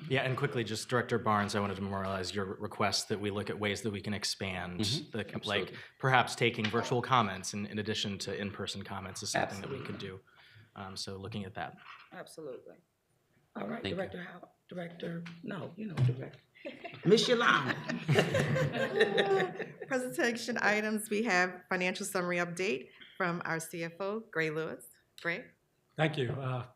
Yeah, and quickly, just Director Barnes, I wanted to memorialize your request that we look at ways that we can expand the, like Absolutely. perhaps taking virtual comments in addition to in-person comments is something that we could do. So looking at that. Absolutely. All right, Thank you. Director Howard, Director, no, you know, Director. Miss Yolanda. Presentation items, we have financial summary update from our CFO, Gray Lewis. Gray? Thank you.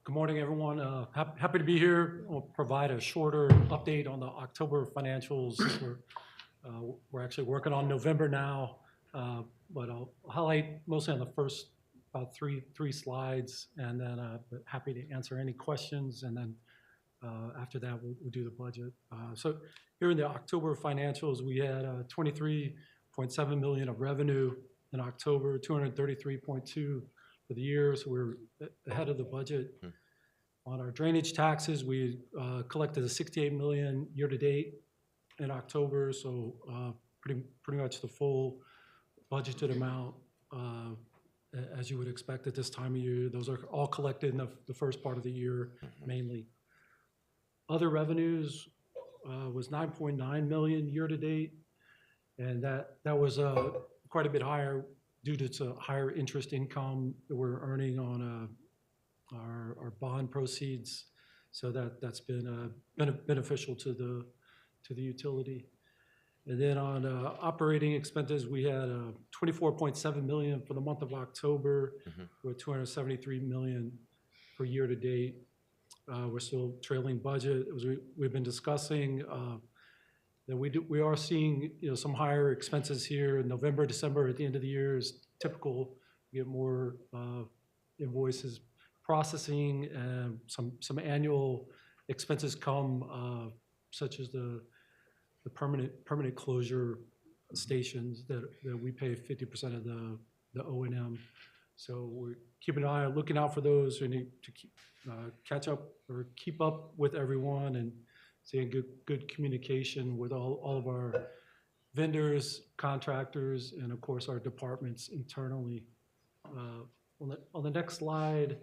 Good morning, everyone. Happy to be here. I'll provide a shorter update on the October financials. We're actually working on November now, but I'll highlight mostly on the first about three slides, and then happy to answer any questions, and then after that, we'll do the budget. So here in the October financials, we had 23.7 million of revenue in October, 233.2 for the year, so we're ahead of the budget. On our drainage taxes, we collected a 68 million year-to-date in October, so pretty much the full budgeted amount as you would expect at this time of year. Those are all collected in the first part of the year mainly. Other revenues was 9.9 million year-to-date, and that was quite a bit higher due to higher interest income that we're earning on our bond proceeds. So that's been beneficial to the utility. And then on operating expenses, we had 24.7 million for the month of October, with 273 million for year-to-date. We're still trailing budget. As we've been discussing, that we are seeing some higher expenses here in November, December. At the end of the year is typical. We get more invoices processing, and some annual expenses come, such as the permanent closure stations that we pay 50% of the O&M. So we're keeping an eye, looking out for those. We need to catch up or keep up with everyone and seeing good communication with all of our vendors, contractors, and of course our departments internally. On the next slide,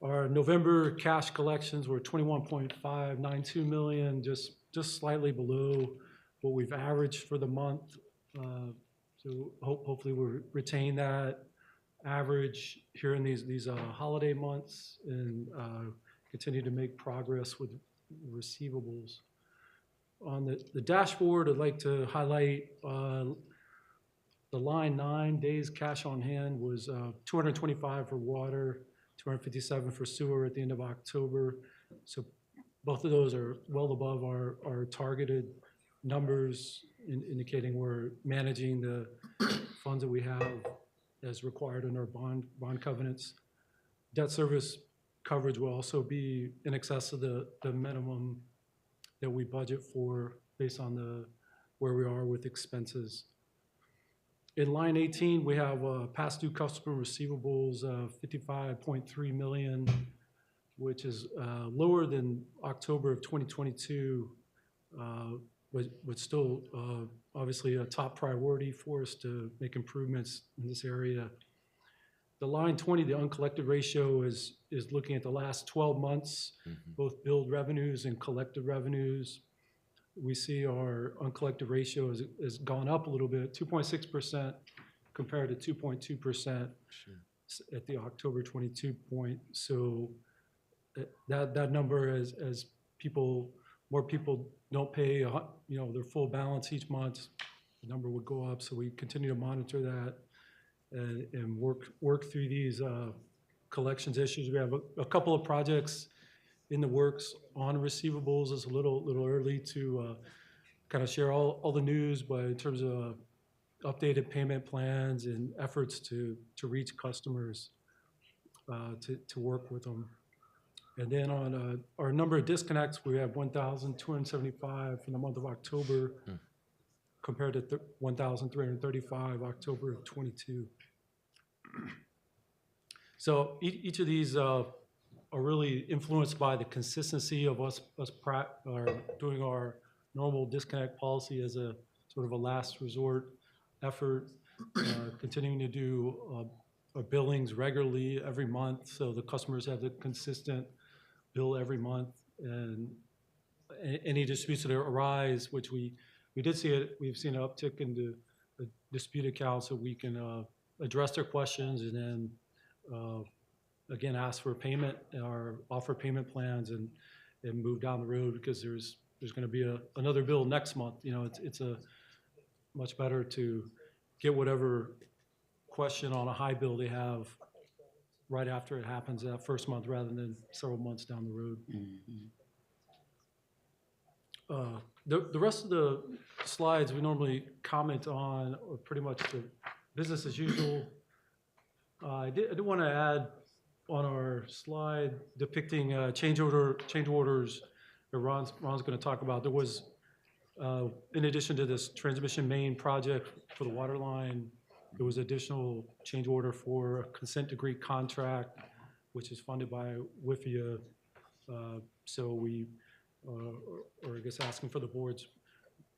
our November cash collections were 21.592 million, just slightly below what we've averaged for the month. So hopefully we'll retain that average here in these holiday months and continue to make progress with receivables. On the dashboard, I'd like to highlight the line 9 days cash on hand was 225 for water, 257 for sewer at the end of October. So both of those are well above our targeted numbers, indicating we're managing the funds that we have as required in our bond covenants. Debt service coverage will also be in excess of the minimum that we budget for based on where we are with expenses. In line 18, we have past due customer receivables of 55.3 million, which is lower than October of 2022, but still obviously a top priority for us to make improvements in this area. The line 20, the uncollected ratio is looking at the last 12 months, both billed revenues and collected revenues. We see our uncollected ratio has gone up a little bit, 2.6% compared to 2.2% at the October 22 point. So that number, as more people don't pay their full balance each month, the number would go up. So we continue to monitor that and work through these collections issues. We have a couple of projects in the works on receivables. It's a little early to kind of share all the news, but in terms of updated payment plans and efforts to reach customers, to work with them. And then on our number of disconnects, we have 1,275 for the month of October, compared to 1,335 October of 22. So each of these are really influenced by the consistency of us doing our normal disconnect policy as a sort of a last resort effort, continuing to do our billings regularly every month, so the customers have the consistent bill every month, and any disputes that arise, which we did see it, we've seen an uptick in the dispute accounts, so we can address their questions and then again ask for payment or offer payment plans and move down the road, because there's going to be another bill next month. You know, it's a much better to get whatever question on a high bill they have right after it happens that first month, rather than several months down the road. The rest of the slides we normally comment on are pretty much the business as usual. I did want to add on our slide depicting change orders that Ron's going to talk about. There was, in addition to this transmission main project for the water line, there was additional change order for a consent decree contract, which is funded by WIFIA. So we are, I guess, asking for the board's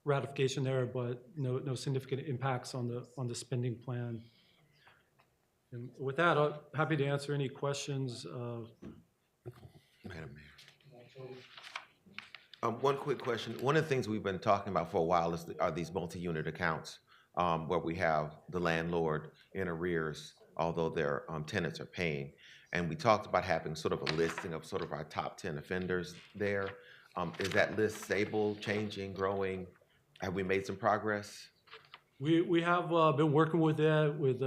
ratification there, but no significant impacts on the spending plan. And with that, I'm happy to answer any questions. Madam Mayor. One quick question. One of the things we've been talking about for a while are these multi-unit accounts, where we have the landlord in arrears, although their tenants are paying. And we talked about having sort of a listing of sort of our top 10 offenders there. Is that list stable, changing, growing? Have we made some progress? We have been working with that, with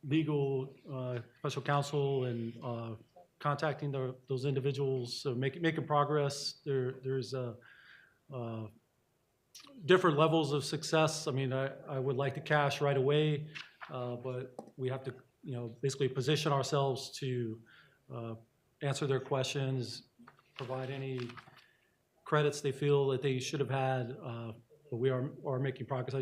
legal, special counsel, and contacting those individuals, so making progress. There's different levels of success. I mean, I would like the cash right away, but we have to, basically position ourselves to answer their questions, provide any credits they feel that they should have had. But we are making progress.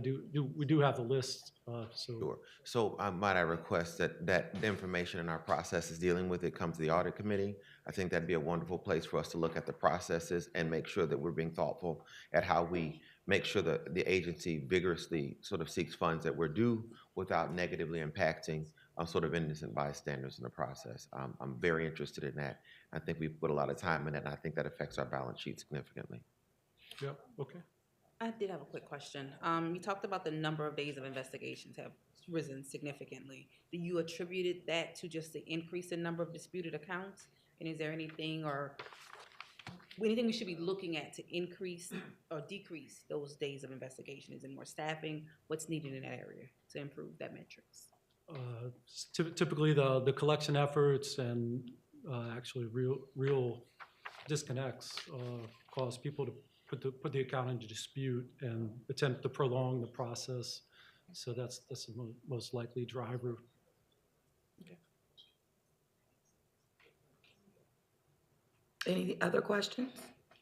We do have the list. Sure. So might I request that the information in our process is dealing with it comes to the audit committee? I think that'd be a wonderful place for us to look at the processes and make sure that we're being thoughtful at how we make sure that the agency vigorously sort of seeks funds that we're due without negatively impacting sort of innocent bystanders in the process. I'm very interested in that. I think we've put a lot of time in it, and I think that affects our balance sheet significantly. Yep. Okay. I did have a quick question. You talked about the number of days of investigations have risen significantly. Do you attribute that to just the increase in number of disputed accounts? And is there anything we should be looking at to increase or decrease those days of investigation? Is it more staffing? What's needed in that area to improve that metrics? Typically, the collection efforts and actually real disconnects cause people to put the account into dispute and attempt to prolong the process. So that's the most likely driver. Okay. Any other questions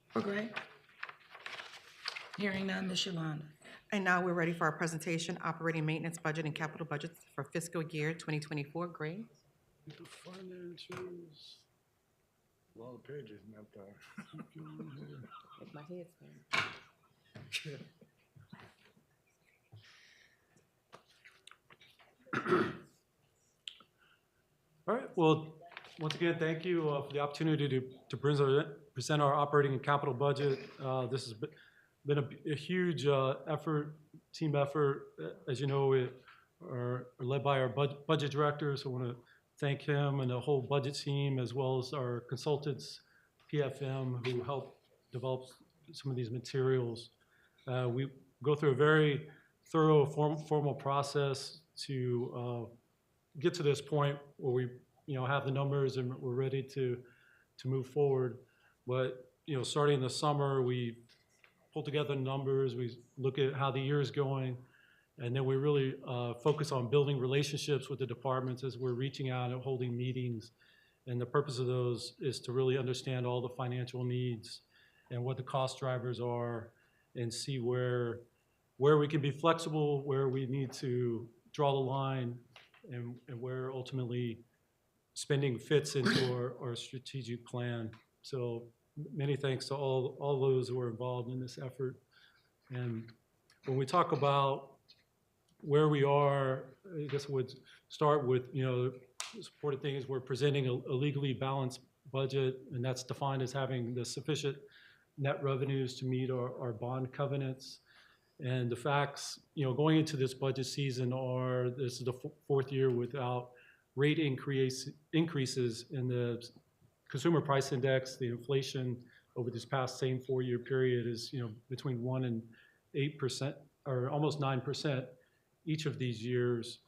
for Greg? Hearing none, Ms. Yolanda. And now we're ready for our presentation, operating maintenance budget and capital budgets for fiscal year 2024. Greg? The financials. A lot of pages, not If my head's going. All right. Well, once again, thank you for the opportunity to present our operating and capital budget. This has been a huge team effort. As you know, we are led by our budget director, so I want to thank him and the whole budget team, as well as our consultants, PFM, who helped develop some of these materials. We go through a very thorough formal process to get to this point where we have the numbers and we're ready to move forward. But starting in the summer, we pull together numbers, we look at how the year is going, and then we really focus on building relationships with the departments as we're reaching out and holding meetings. And the purpose of those is to really understand all the financial needs and what the cost drivers are, and see where we can be flexible, where we need to draw the line, and where ultimately spending fits into our strategic plan. So many thanks to all those who are involved in this effort. And when we talk about where we are, I guess I would start with, the important thing is we're presenting a legally balanced budget, and that's defined as having the sufficient net revenues to meet our bond covenants. And the facts, going into this budget season are, this is the fourth year without rate increases in the consumer price index. The inflation over this past same 4-year period is, between 1% and 8%, or almost 9% each of these years.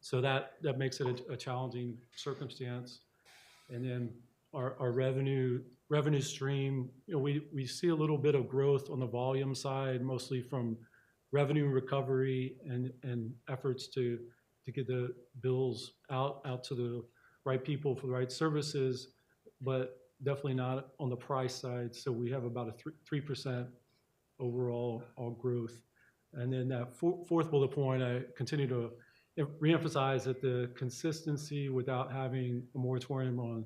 So that makes it a challenging circumstance. And then our revenue stream, we see a little bit of growth on the volume side, mostly from revenue recovery and efforts to get the bills out to the right people for the right services, but definitely not on the price side. So we have about a 3% overall growth. And then that fourth bullet point, I continue to reemphasize that the consistency without having a moratorium on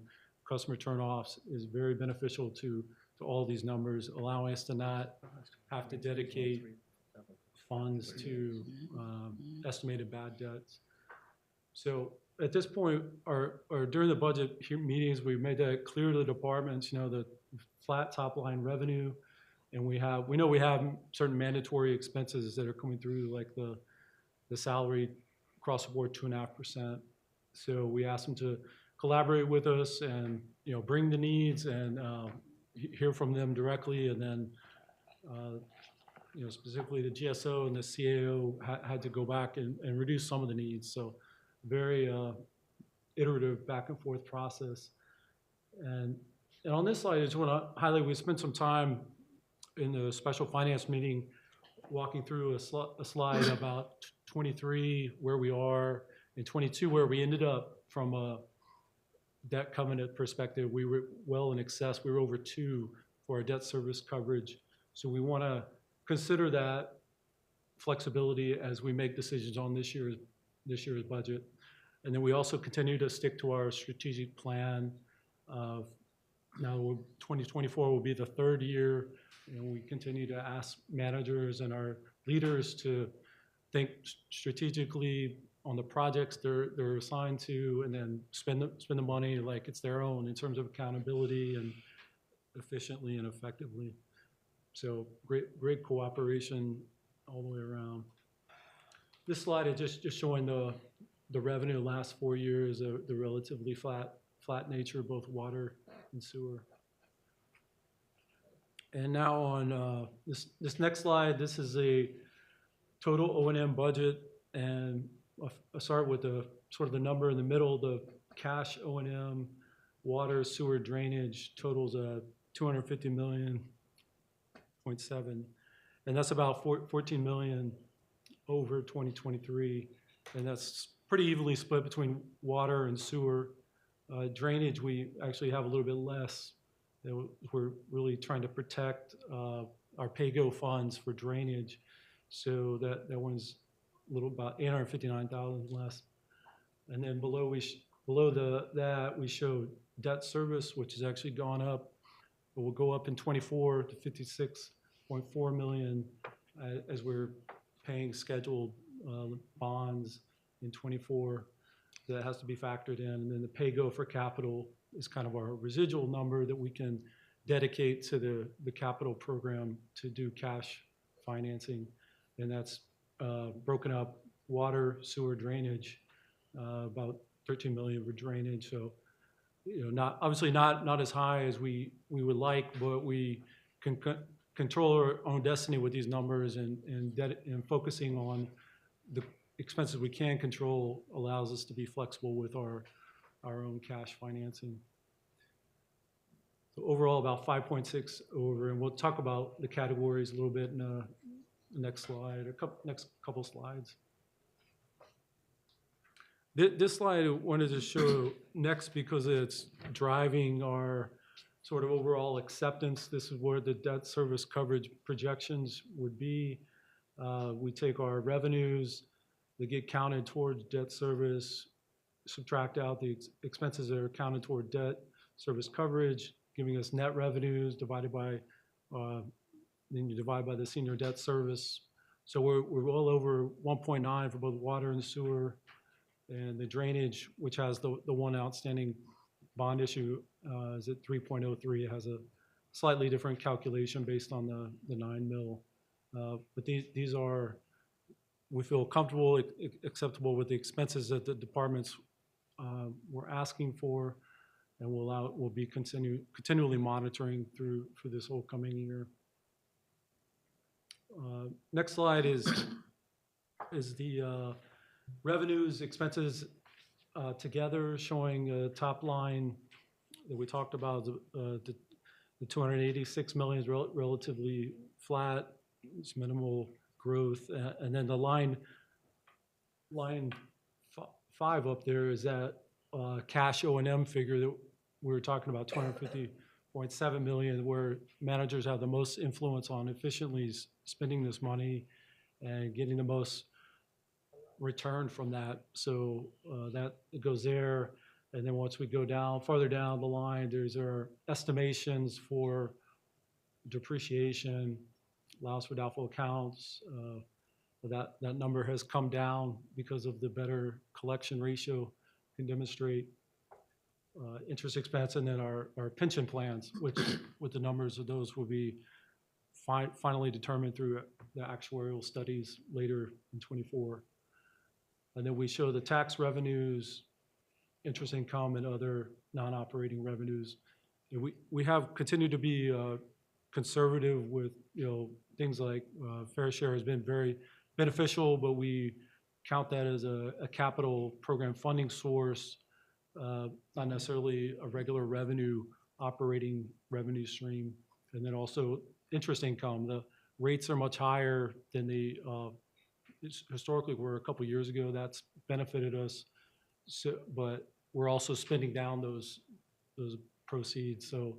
customer turnoffs is very beneficial to all these numbers, allowing us to not have to dedicate funds to estimated bad debts. So at this point, or during the budget meetings, we made that clear to the departments, the flat top line revenue, and we know we have certain mandatory expenses that are coming through, like the salary across the board 2.5%. So we asked them to collaborate with us and bring the needs and hear from them directly, and then specifically the GSO and the CAO had to go back and reduce some of the needs. So very iterative back and forth process. And on this slide, I just want to highlight, we spent some time in the special finance meeting walking through a slide about 23, where we are, and 22, where we ended up from a debt covenant perspective. We were well in excess. We were over 2 for our debt service coverage. So we want to consider that flexibility as we make decisions on this year's budget. And then we also continue to stick to our strategic plan. Now 2024 will be the 3rd year, and we continue to ask managers and our leaders to think strategically on the projects they're assigned to, and then spend the money like it's their own in terms of accountability and efficiently and effectively. So great cooperation all the way around. This slide is just showing the revenue the last 4 years, the relatively flat nature, both water and sewer. And now on this next slide, this is a total O&M budget, and I'll start with the number in the middle. The cash O&M, water, sewer, drainage totals $250.7 million, and that's about $14 million over 2023, and that's pretty evenly split between water and sewer. Drainage, we actually have a little bit less. We're really trying to protect our pay-go funds for drainage, so that one's a little about $859,000 less. And then below that we show debt service, which has actually gone up. It will go up in 24 to $56.4 million as we're paying scheduled bonds in 24. That has to be factored in. And then the pay-go for capital is kind of our residual number that we can dedicate to the capital program to do cash financing. And that's broken up: water, sewer, drainage, about $13 million for drainage. So, obviously not as high as we would like, but we can control our own destiny with these numbers, and focusing on the expenses we can control allows us to be flexible with our own cash financing. So overall, about 5.6 over, and we'll talk about the categories a little bit in the next slide, next couple slides. This slide I wanted to show next because it's driving our sort of overall acceptance. This is where the debt service coverage projections would be. We take our revenues that get counted towards debt service, subtract out the expenses that are counted toward debt service coverage, giving us net revenues divided by, then you divide by the senior debt service. So we're well over 1.9 for both water and sewer, and the drainage, which has the one outstanding bond issue, is at 3.03. It has a slightly different calculation based on the 9 mil. But these are, we feel comfortable, acceptable with the expenses that the departments were asking for, and we'll be continually monitoring through this whole coming year. Next slide is the revenues, expenses together, showing top line that we talked about. The 286 million is relatively flat. It's minimal growth, and then the line 5 up there is that cash O&M figure that we were talking about, 250.7 million, where managers have the most influence on efficiently spending this money and getting the most return from that. So that it goes there. And then once we go down, farther down the line, there's our estimations for depreciation, allowance for doubtful accounts. That number has come down because of the better collection ratio can demonstrate. Interest expense, and then our pension plans, which with the numbers of those will be finally determined through the actuarial studies later in '24. And then we show the tax revenues, interest income, and other non-operating revenues. And we have continued to be conservative with, things like fair share has been very beneficial, but we count that as a capital program funding source, not necessarily a regular operating revenue stream. And then also interest income. The rates are much higher than they historically were a couple years ago. That's benefited us. So, but we're also spending down those proceeds. So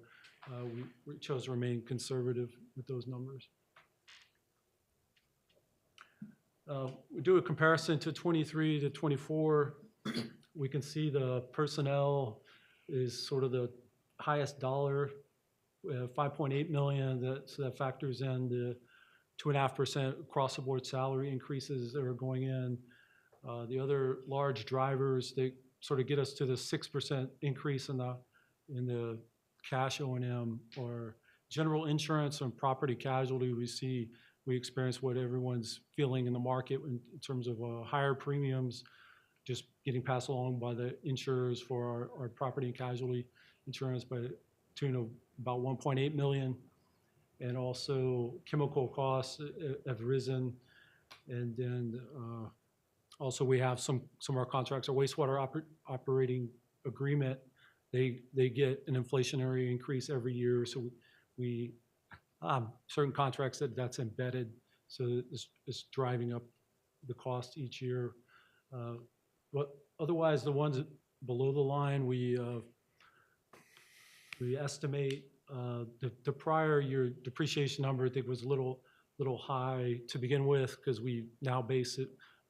we chose to remain conservative with those numbers. We do a comparison to 23 to 24. We can see the personnel is sort of the highest dollar, 5.8 million. So that factors in the 2.5% across the board salary increases that are going in. The other large drivers, they sort of get us to the 6% increase in the cash O&M, or general insurance and property casualty. We experience what everyone's feeling in the market in terms of higher premiums, just getting passed along by the insurers for our property and casualty insurance by the tune of about 1.8 million. And also chemical costs have risen. And then also we have some of our contracts, our wastewater operating agreement, they get an inflationary increase every year. So we certain contracts that's embedded, so it's driving up the cost each year. But otherwise, the ones below the line, we estimate the prior year depreciation number, I think, was a little high to begin with, because we now base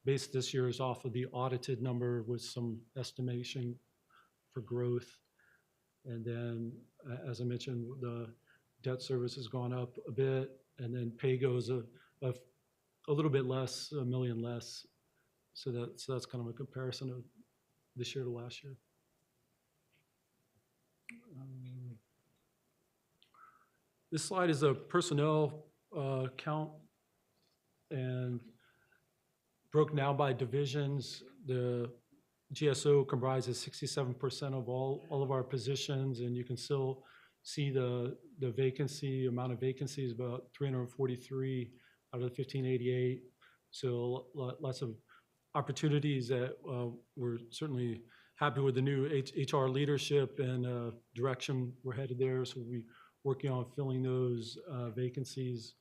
this year's off of the audited number with some estimation for growth. And then, as I mentioned, the debt service has gone up a bit, and then pay goes a little bit less, $1 million less. So that's kind of a comparison of this year to last year. This slide is a personnel count, and broken down by divisions. The GSO comprises 67% of all of our positions, and you can still see the vacancy, amount of vacancies, about 343 out of the 1588. So lots of opportunities that we're certainly happy with the new HR leadership and direction we're headed there. So we're working on filling those vacancies.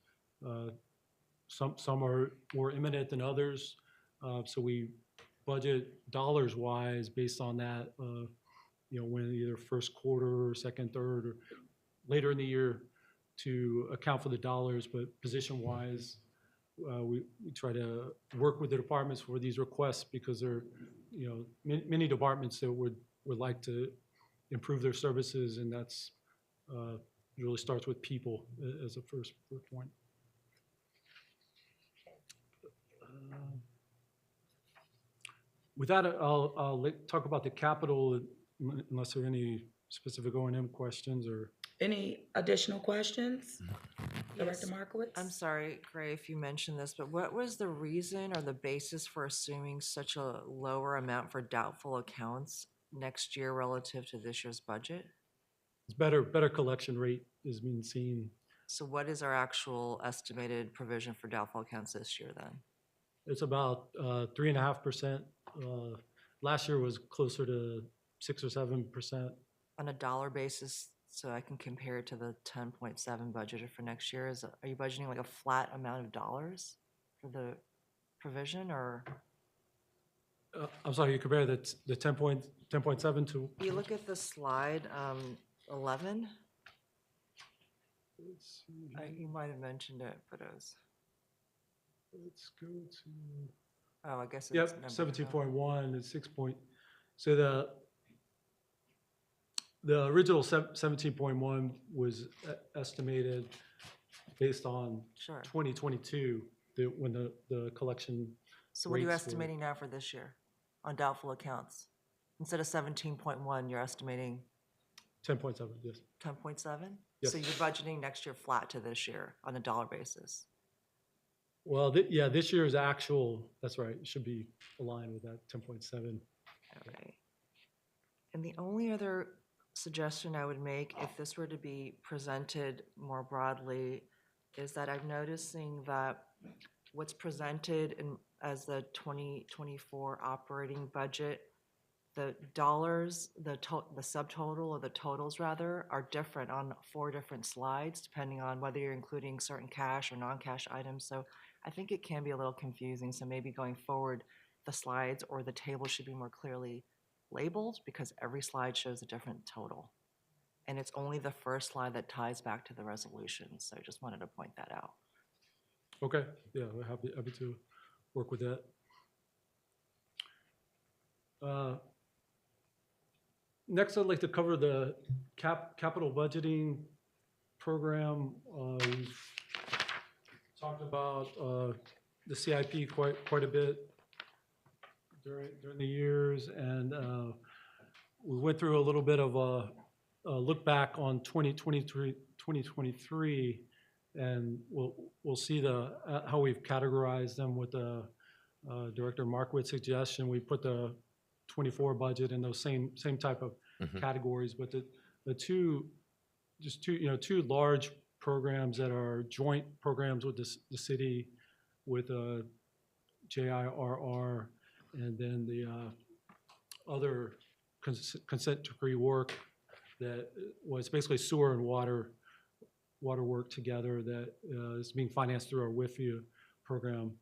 Some are more imminent than others. So we budget dollars-wise based on that, when either first quarter or second, third, or later in the year to account for the dollars. But position-wise, we try to work with the departments for these requests, because there are many departments that would like to improve their services, and that's really starts with people as a first point. With that, I'll talk about the capital, unless there are any specific O&M questions or Any additional questions? Director Yes. Markowitz? I'm sorry, Gray, if you mentioned this, but what was the reason or the basis for assuming such a lower amount for doubtful accounts next year relative to this year's budget? It's better collection rate is being seen. So what is our actual estimated provision for doubtful accounts this year then? It's about 3.5%. Last year was closer to 6 or 7%. On a dollar basis, so I can compare it to the 10.7 budgeted for next year, are you budgeting like a flat amount of dollars for the provision, or? I'm sorry, you compare the 10.7 to? You look at the slide, 11, Let's see you here. might have mentioned it, but it was, Let's go to. oh, I guess it's. Yep, numbered 17.1 and 6 point. So the original 17.1 was estimated based on Sure. 2022, when the collection. So what are you rates were- estimating now for this year on doubtful accounts? Instead of 17.1, you're estimating 10.7, yes. 10.7? Yes. So you're budgeting next year flat to this year on a dollar basis? Well, yeah, this year's actual, that's right, it should be aligned with that 10.7. All right. And the only other suggestion I would make, if this were to be presented more broadly, is that I'm noticing that what's presented as the 2024 operating budget, the dollars, the subtotal or the totals rather, are different on 4 different slides, depending on whether you're including certain cash or non-cash items. So I think it can be a little confusing. So maybe going forward, the slides or the table should be more clearly labeled, because every slide shows a different total. And it's only the first slide that ties back to the resolution. So I just wanted to point that out. Okay, yeah, we're happy to work with that. Next, I'd like to cover the capital budgeting program. We've talked about the CIP quite a bit during the years, and we went through a little bit of a look back on 2023, and we'll see how we've categorized them with the Director Markowitz suggestion. We put the 24 budget in those same type of categories, but the two large programs that are joint programs with the city, with JIRR, and then the other consent decree work that was basically sewer and water work together, that is being financed through our WIFIA program.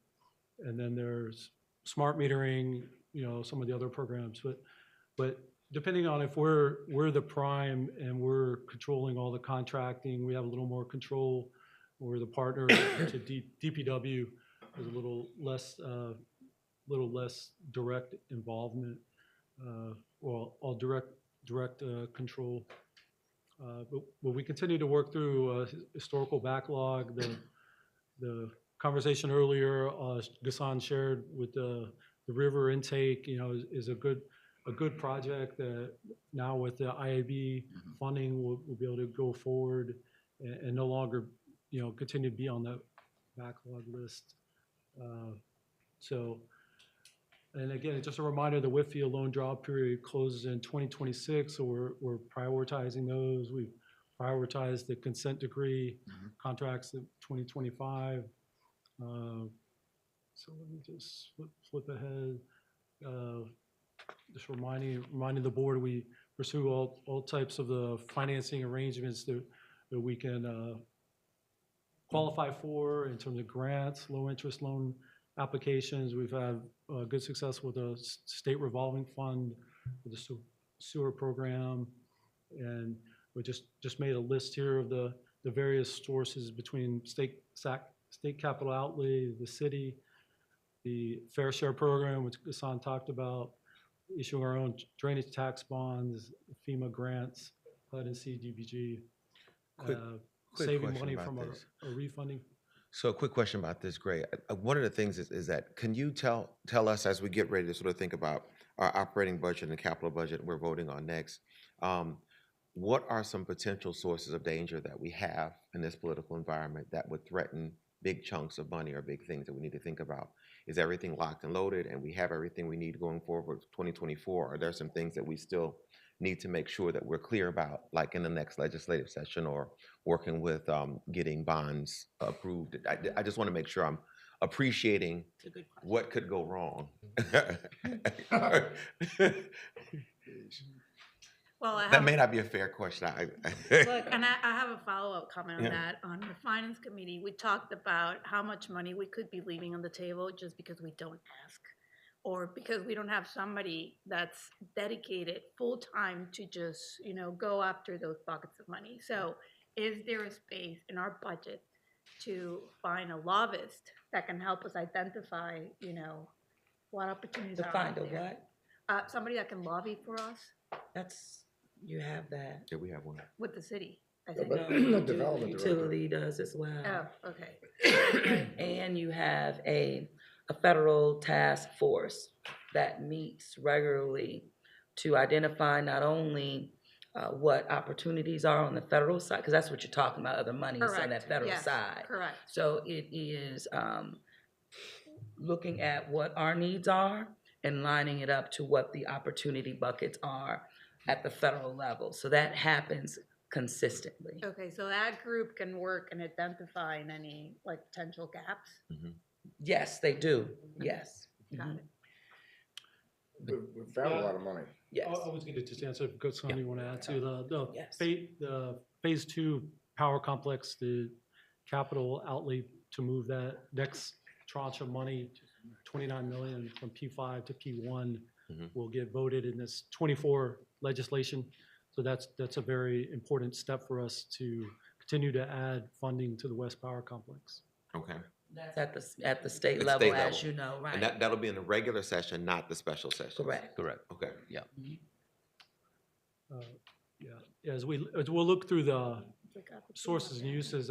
And then there's smart metering, some of the other programs, but depending on if we're the prime and we're controlling all the contracting, we have a little more control. We're the partner to DPW, there's a little less direct involvement, or all direct control. But we continue to work through historical backlog. The conversation earlier, Ghassan shared with the river intake, is a good project that now with the IAB funding, we'll be able to go forward and no longer, continue to be on the backlog list. And again, just a reminder, the WIFIA loan draw period closes in 2026, so we're prioritizing those. We've prioritized the consent decree contracts in 2025. So let me just flip ahead. Just reminding the board, we pursue all types of the financing arrangements that we can qualify for in terms of grants, low interest loan applications. We've had good success with the state revolving fund, with the sewer program, and we just made a list here of the various sources between state capital outlay, the city, the fair share program, which Ghassan talked about, issuing our own drainage tax bonds, FEMA grants, HUD and CDBG, Quick saving question money about from our this. refunding. So a quick question about this, Gray. One of the things is that, can you tell us, as we get ready to sort of think about our operating budget and capital budget we're voting on next, what are some potential sources of danger that we have in this political environment that would threaten big chunks of money or big things that we need to think about? Is everything locked and loaded and we have everything we need going forward with 2024? Are there some things that we still need to make sure that we're clear about, like in the next legislative session or working with getting bonds approved? I just want to make sure I'm appreciating what could go wrong. Well, I That have, may not be a fair question. look, and I have a follow-up comment on Yeah. that. On the finance committee, we talked about how much money we could be leaving on the table just because we don't ask, or because we don't have somebody that's dedicated full-time to just, go after those buckets of money. So is there a space in our budget to find a lobbyist that can help us identify, what opportunities To are find out a there? what? Somebody that can lobby for us You have that. Yeah, we have one. with the city, I Yeah, think. but- No, Development director. utility does as well. Oh, okay. And you have a federal task force that meets regularly to identify not only what opportunities are on the federal side, because that's what you're talking about, other monies on that Correct. federal Yes, side. correct. So it is looking at what our needs are and lining it up to what the opportunity buckets are at the federal level. So that happens consistently. Okay, so that group can work and identify any potential gaps? Yes, they do. Yes. Got Mhm. it. We found a lot of money. Yes. I was going to just answer, because somebody want to add to the Yes. the phase two power complex, the capital outlay to move that next tranche of money, 29 million from P5 to P1 will get voted in this 24 legislation. So that's a very important step for us to continue to add funding to the West Power Complex. Okay. That's at the state At level, state as level. you know, right? And that'll be in the regular session, not the special session. Correct. Correct. Okay. Yeah. Yeah, as we'll look through the sources and uses,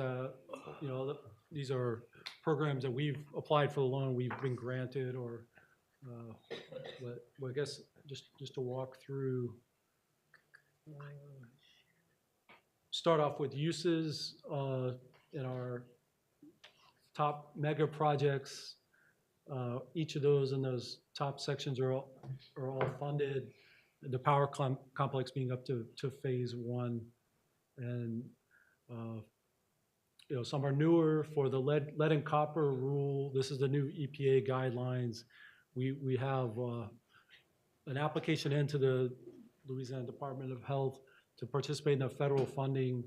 these are programs that we've applied for the loan, we've been granted, or, but I guess just to walk through, start off with uses in our top mega projects. Each of those in those top sections are all funded. The power complex being up to phase one, and some are newer for the lead and copper rule. This is the new EPA guidelines. We have an application into the Louisiana Department of Health to participate in a federal funding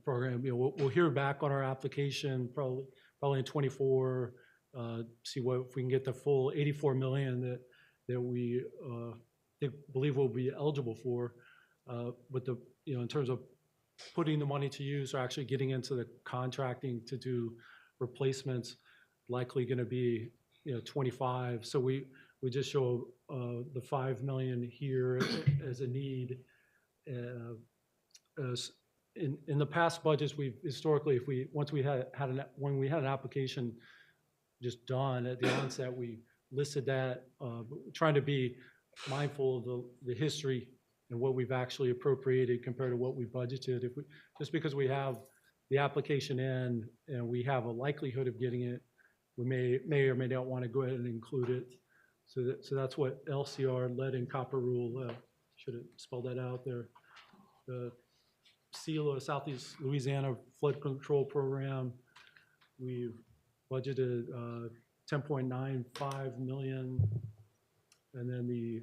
program. We'll hear back on our application probably in 24. See if we can get the full 84 million that we believe we'll be eligible for. But in terms of putting the money to use or actually getting into the contracting to do replacements, likely going to be 25. So we just show the 5 million here as a need. As in the past budgets, we've historically, when we had an application just done at the onset, we listed that, trying to be mindful of the history and what we've actually appropriated compared to what we budgeted. Just because we have the application in and we have a likelihood of getting it, we may or may not want to go ahead and include it. So that's what LCR, lead and copper rule, should have spelled that out there. The SELA, Southeast Louisiana Flood Control Program, we've budgeted 10.95 million. And then the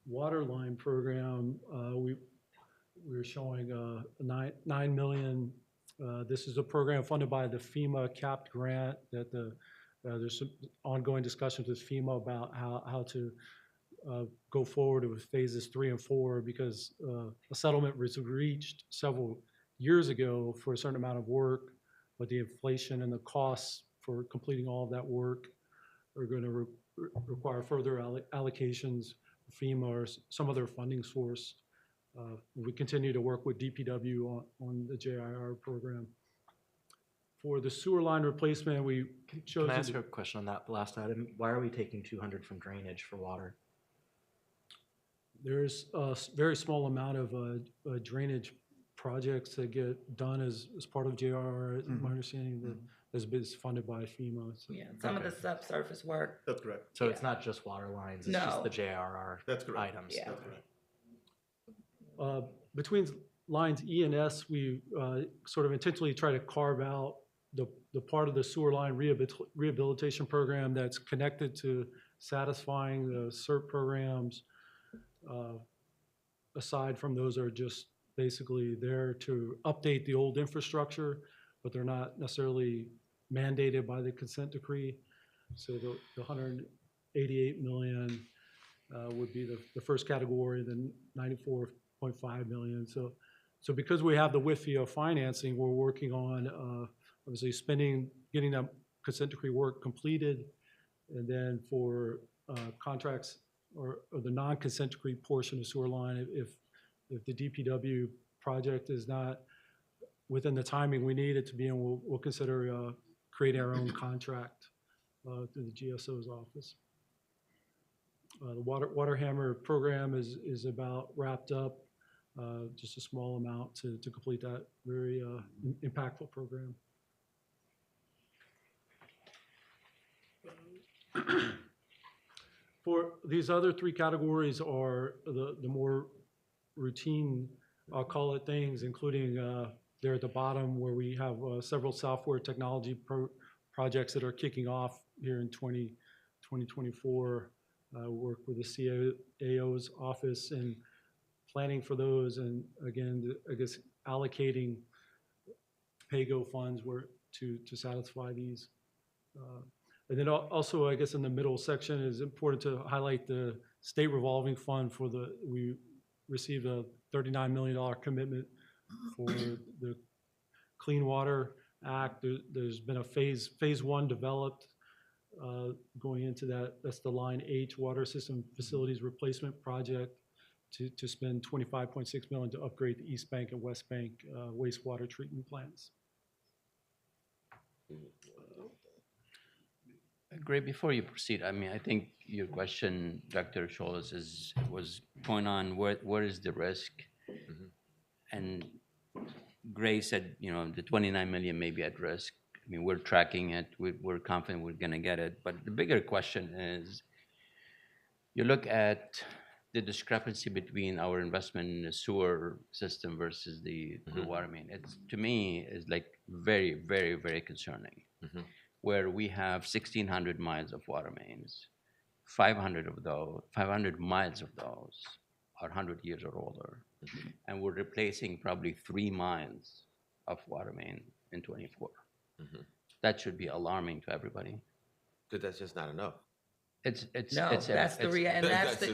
water line program, we're showing 9 million. This is a program funded by the FEMA capped grant that there's some ongoing discussions with FEMA about how to go forward with phases 3 and 4, because a settlement was reached several years ago for a certain amount of work, but the inflation and the costs for completing all of that work are going to require further allocations, FEMA or some other funding source. We continue to work with DPW on the JIR program. For the sewer line replacement, we chose. Can I ask you a question on that last item? Why are we taking 200 from drainage for water? There's a very small amount of drainage projects that get done as part of JRR. My understanding that has been funded by FEMA. So. Yeah, some of the subsurface work. That's correct. So it's not just water lines, it's just the JRR That's correct. items. Yeah. That's correct. Between lines E and S, we sort of intentionally try to carve out the part of the sewer line rehabilitation program that's connected to satisfying the CERT programs. Aside from those are just basically there to update the old infrastructure, but they're not necessarily mandated by the consent decree. So the 188 million would be the first category, then 94.5 million. So because we have the WIFIA financing, we're working on obviously getting that consent decree work completed, and then for contracts or the non-consent decree portion of sewer line, if the DPW project is not within the timing we need it to be in, we'll consider creating our own contract through the GSO's office. The Water Hammer program is about wrapped up, just a small amount to complete that very impactful program. For these other three categories are the more routine, I'll call it, things, including there at the bottom where we have several software technology projects that are kicking off here in 2024. Work with the CAO's office and planning for those, and again, I guess allocating PAYGO funds to satisfy these. And then also, I guess in the middle section is important to highlight the state revolving fund we received a $39 million commitment for the Clean Water Act. There's been a phase one developed going into that. That's the Line H Water System Facilities Replacement Project to spend $25.6 million to upgrade the East Bank and West Bank wastewater treatment plants. Gray, before you proceed, I mean, I think your question, Dr. Scholes, was point on where is the risk? And Gray said, the 29 million may be at risk. I mean, we're tracking it. We're confident we're going to get it. But the bigger question is, you look at the discrepancy between our investment in the sewer system versus the water main. It's, to me, is like very, very, very concerning. Where we have 1,600 miles of water mains, 500 miles of those are 100 years or older. And we're replacing probably 3 miles of water main in 24. That should be alarming to everybody. Because that's just not enough.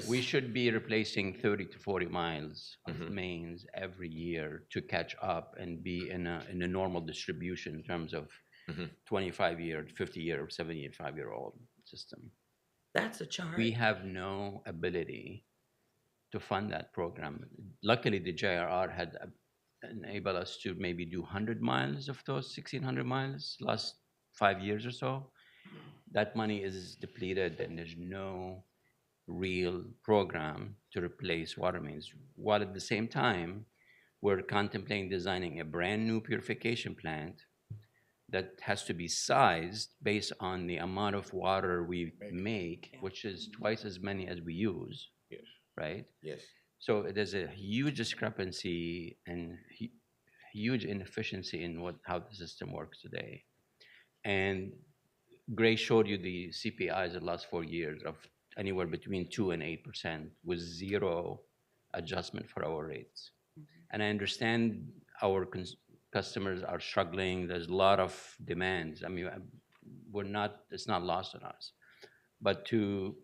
We should be replacing 30 to 40 miles of mains every year to catch up and be in a normal distribution in terms of 25-year, 50-year, or 75-year-old system. That's a charge. We have no ability to fund that program. Luckily, the JRR had enabled us to maybe do 100 miles of those 1,600 miles last 5 years or so. That money is depleted, and there's no real program to replace water mains. While at the same time, we're contemplating designing a brand new purification plant that has to be sized based on the amount of water we make, which is twice as many as we use. Yes. Right? Yes. So there's a huge discrepancy and huge inefficiency in how the system works today. And Gray showed you the CPIs the last 4 years of anywhere between 2% and 8% with zero adjustment for our rates. And I understand our customers are struggling. There's a lot of demands. I mean, it's not lost on us. But to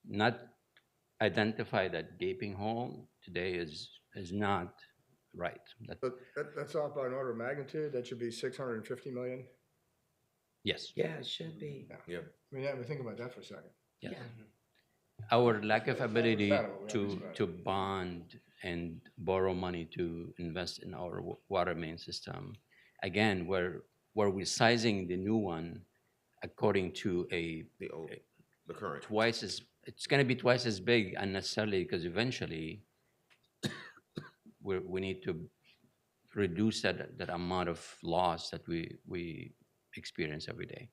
not identify that gaping hole today is not right. But that's off by an order of magnitude. That should be 650 million. Yes. Yeah, it should be. Yeah. I mean, think about that for a second. Yes. Our lack of ability Incredible. to bond and borrow money to invest in our water main system, again, where we're sizing the new one according to The current. twice as it's gonna be twice as big unnecessarily, because eventually we need to reduce that amount of loss that we experience every day.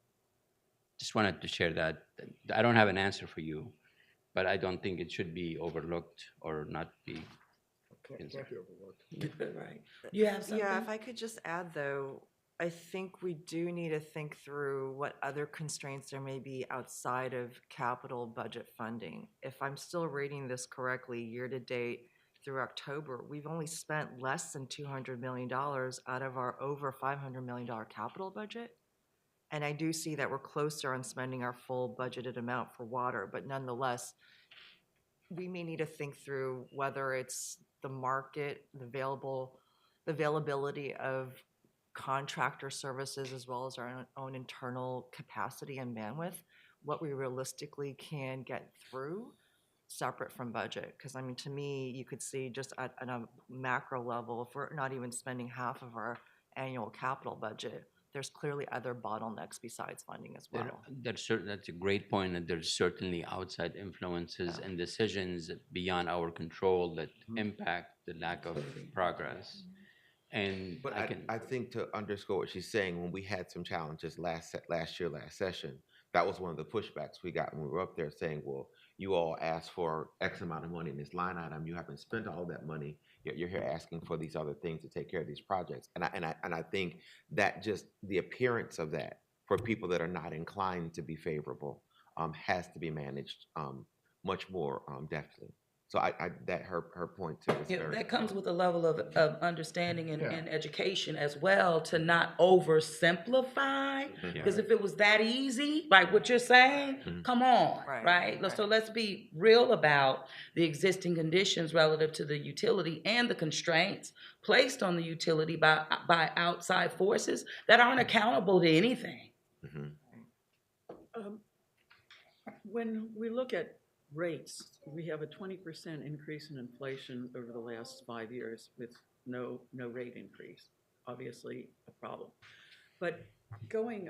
Just wanted to share that. I don't have an answer for you, but I don't think it should be overlooked or not be considered. Right. You have something? Yeah, if I could just add though, I think we do need to think through what other constraints there may be outside of capital budget funding. If I'm still reading this correctly, year to date through October, we've only spent less than $200 million out of our over $500 million capital budget. And I do see that we're closer on spending our full budgeted amount for water, but nonetheless, we may need to think through whether it's the market, the availability of contractor services as well as our own internal capacity and bandwidth, what we realistically can get through separate from budget. Because I mean, to me, you could see just at a macro level, if we're not even spending half of our annual capital budget, there's clearly other bottlenecks besides funding as well. That's a great point, and there's certainly outside influences and decisions beyond our control that impact the lack of progress. And But I think to underscore what she's saying, when we had some challenges last session, that was one of the pushbacks we got when we were up there saying, well, you all asked for X amount of money in this line item. You haven't spent all that money. You're here asking for these other things to take care of these projects. And I think that just the appearance of that for people that are not inclined to be favorable has to be managed much more deftly. So that her point too is very. That comes with a level of understanding and education as well, to not oversimplify. Because if it was that easy, like what you're saying, come on, right? So let's be real about the existing conditions relative to the utility and the constraints placed on the utility by outside forces that aren't accountable to anything. When we look at rates, we have a 20% increase in inflation over the last 5 years with no rate increase. Obviously a problem. But going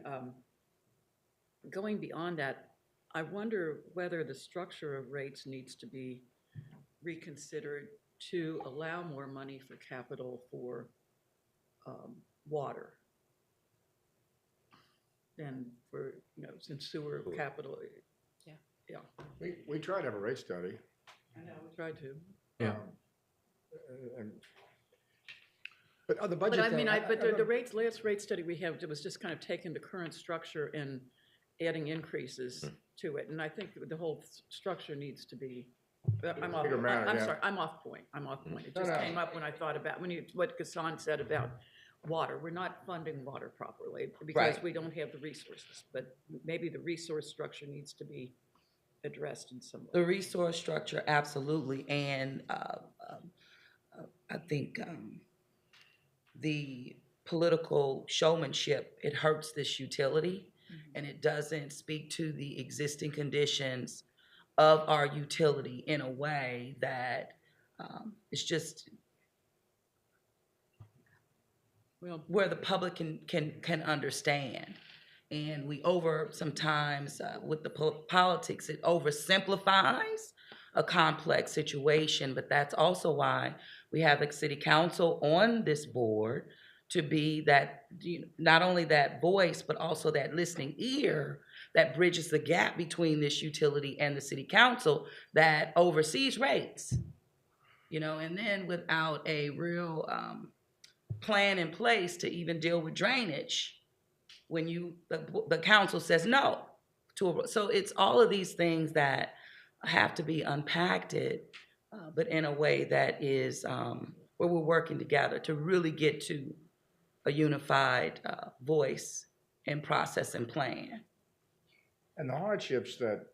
beyond that, I wonder whether the structure of rates needs to be reconsidered to allow more money for capital for water than for, since sewer capital. Yeah. We tried to have a rate study. I know, we tried to. Yeah. But the But budget. I mean, the last rate study we had, it was just kind of taking the current structure and adding increases to it. And I think the whole structure needs to be, I'm off point. It just came up when I thought about, what Ghassan said about water. We're not funding water properly because we don't have the resources. But maybe the resource structure needs to be addressed in some way. The resource structure, absolutely, and I think the political showmanship, it hurts this utility, and it doesn't speak to the existing conditions of our utility in a way that it's just where the public can understand. And we sometimes with the politics, it oversimplifies a complex situation, but that's also why we have a city council on this board to be that, not only that voice, but also that listening ear that bridges the gap between this utility and the city council that oversees rates. And then without a real plan in place to even deal with drainage, when the council says no so it's all of these things that have to be unpacked, but in a way that is where we're working together to really get to a unified voice and process and plan. And the hardships that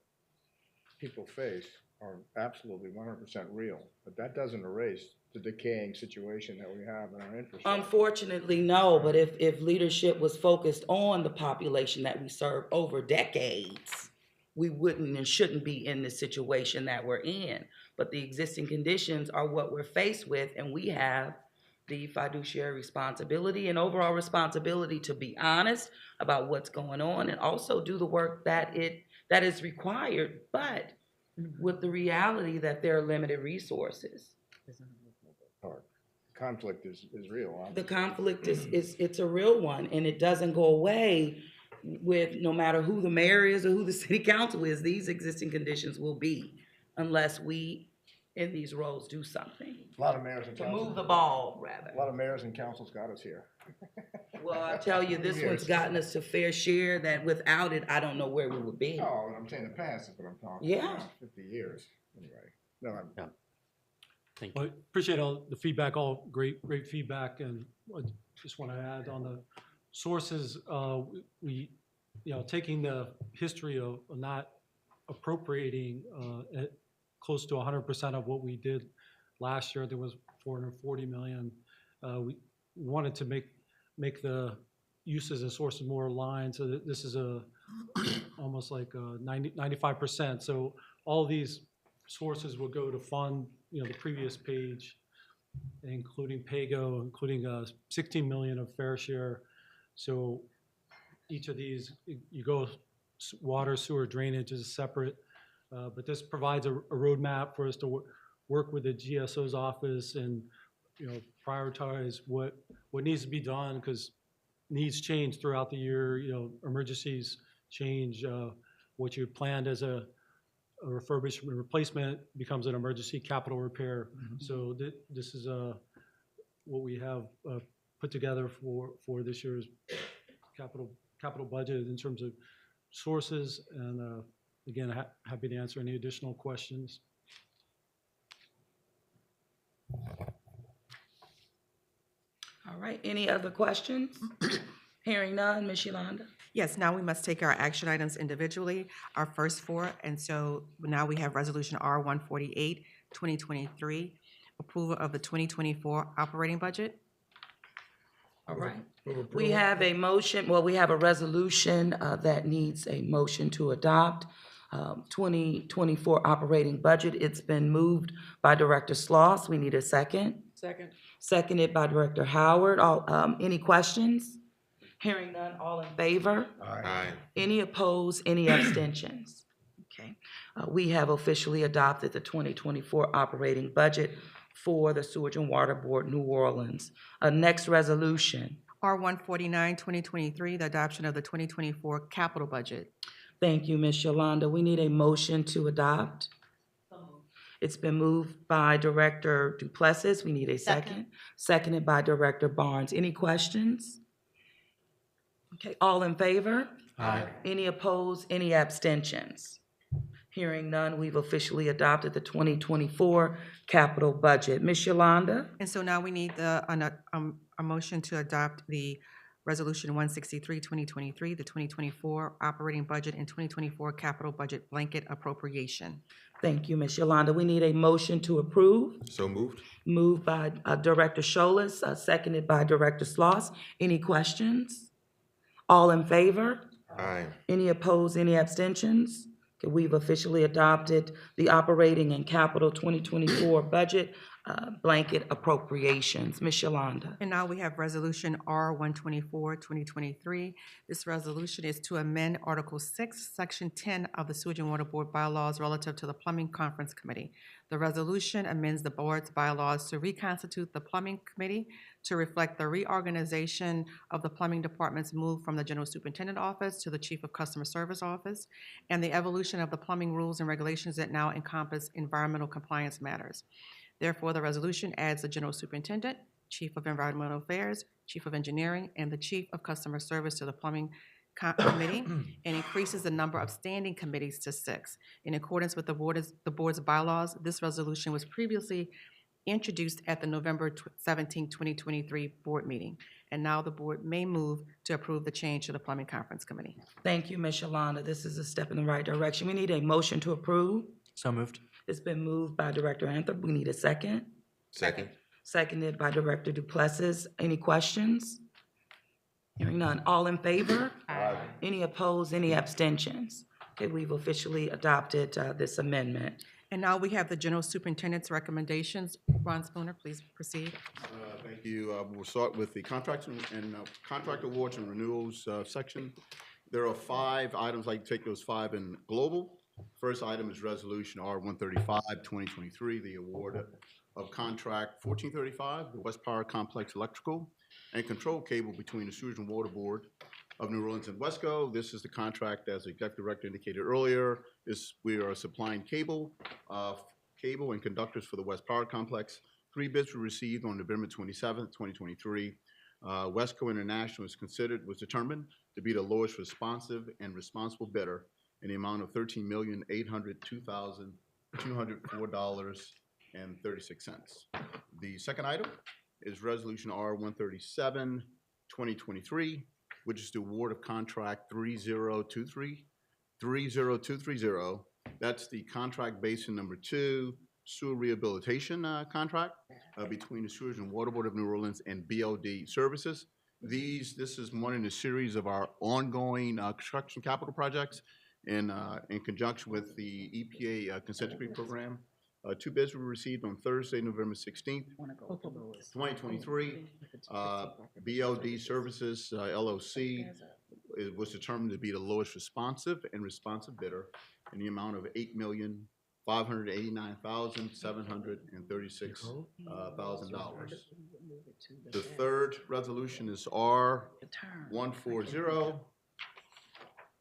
people face are absolutely 100% real, but that doesn't erase the decaying situation that we have in our infrastructure. Unfortunately, no, but if leadership was focused on the population that we serve over decades, we wouldn't and shouldn't be in the situation that we're in. But the existing conditions are what we're faced with, and we have the fiduciary responsibility and overall responsibility to be honest about what's going on and also do the work that is required. But with the reality that there are limited resources. Or conflict is real. The conflict it's a real one, and it doesn't go away with no matter who the mayor is or who the city council is. These existing conditions will be unless we in these roles do something A lot of mayors and to councils. move the ball, rather. A lot of mayors and councils got us here. Well, I tell you, this one's gotten us to fair share that without it, I don't know where we would be. Oh, I'm saying the past is what I'm talking Yeah. about. 50 years, anyway. No, I'm, Thank Well, appreciate all the feedback, all great feedback, and I just want to add on the sources, we, taking the history of not appropriating at close to 100% of what we did last year, there was $440 million. We wanted to make the uses and sources more aligned, so that this is almost like 95%. So all of these sources will go to fund, the previous page, including PAYGO, including 16 million of fair share. So each of these, you go water, sewer, drainage is separate, but this provides a roadmap for us to work with the GSO's office and prioritize what needs to be done, because needs change throughout the year. Emergencies change. What you planned as a refurbishment replacement becomes an emergency capital repair. So this is what we have put together for this year's capital budget in terms of sources. And again, happy to answer any additional questions. All right, any other questions? Hearing none, Ms. Yolanda? Yes, now we must take our action items individually, our first four, and so now we have Resolution R 148, 2023, approval of the 2024 operating budget. All right. We have a motion, we have a resolution that needs a motion to adopt. 2024 operating budget. It's been moved by Director Sloss. We need a second. Second. Seconded by Director Howard. Any questions? Hearing none, all in favor? Aye. Any opposed, any abstentions? Okay. We have officially adopted the 2024 operating budget for the Sewage and Water Board, New Orleans. Next resolution. R 149, 2023, the adoption of the 2024 capital budget. Thank you, Ms. Yolanda. We need a motion to adopt. It's been moved by Director Duplessis. We need a second. Seconded by Director Barnes. Any questions? Okay, all in favor? Aye. Any opposed, any abstentions? Hearing none, we've officially adopted the 2024 capital budget. Ms. Yolanda? And so now we need a motion to adopt the Resolution 163, 2023, the 2024 operating budget and 2024 capital budget blanket appropriation. Thank you, Ms. Yolanda. We need a motion to approve. So moved. Moved by Director Scholas, seconded by Director Sloss. Any questions? All in favor? Aye. Any opposed, any abstentions? Okay, we've officially adopted the operating and capital 2024 budget blanket appropriations. Ms. Yolanda. And now we have Resolution R 124, 2023. This resolution is to amend Article 6, Section 10 of the Sewage and Water Board bylaws relative to the Plumbing Conference Committee. The resolution amends the board's bylaws to reconstitute the Plumbing Committee to reflect the reorganization of the plumbing department's move from the General Superintendent Office to the Chief of Customer Service Office, and the evolution of the plumbing rules and regulations that now encompass environmental compliance matters. Therefore, the resolution adds the General Superintendent, Chief of Environmental Affairs, Chief of Engineering, and the Chief of Customer Service to the Plumbing Committee, and increases the number of standing committees to 6. In accordance with the board's bylaws, this resolution was previously introduced at the November 17, 2023 board meeting, and now the board may move to approve the change to the Plumbing Conference Committee. Thank you, Ms. Yolanda. This is a step in the right direction. We need a motion to approve. So moved. It's been moved by Director Anthrop. We need a second. Second. Seconded by Director Duplessis. Any questions? Hearing none. All in favor? Aye. Any opposed, any abstentions? Okay, we've officially adopted this amendment. And now we have the General Superintendent's recommendations. Ron Spooner, please proceed. Thank you. We'll start with the contracts and contract awards and renewals section. There are 5 items. I can take those 5 in global. First item is Resolution R-135, 2023, the award of contract 1435, the West Power Complex Electrical and Control Cable between the Sewage and Water Board of New Orleans and Wesco. This is the contract, as the Executive Director indicated earlier. We are supplying cable and conductors for the West Power Complex. 3 bids were received on November 27th, 2023. Wesco International was determined to be the lowest responsive and responsible bidder in the amount of $13,802,204.36. The second item is Resolution R-137, 2023, which is the award of contract 30230. That's the contract basin number 2 sewer rehabilitation contract between the Sewage and Water Board of New Orleans and BLD Services. This is one in a series of our ongoing construction capital projects in conjunction with the EPA consent decree program. 2 bids were received on Thursday, November 16th, 2023. BLD Services, LLC, was determined to be the lowest responsive and responsive bidder in the amount of $8,589,736,000. The third resolution is R-140,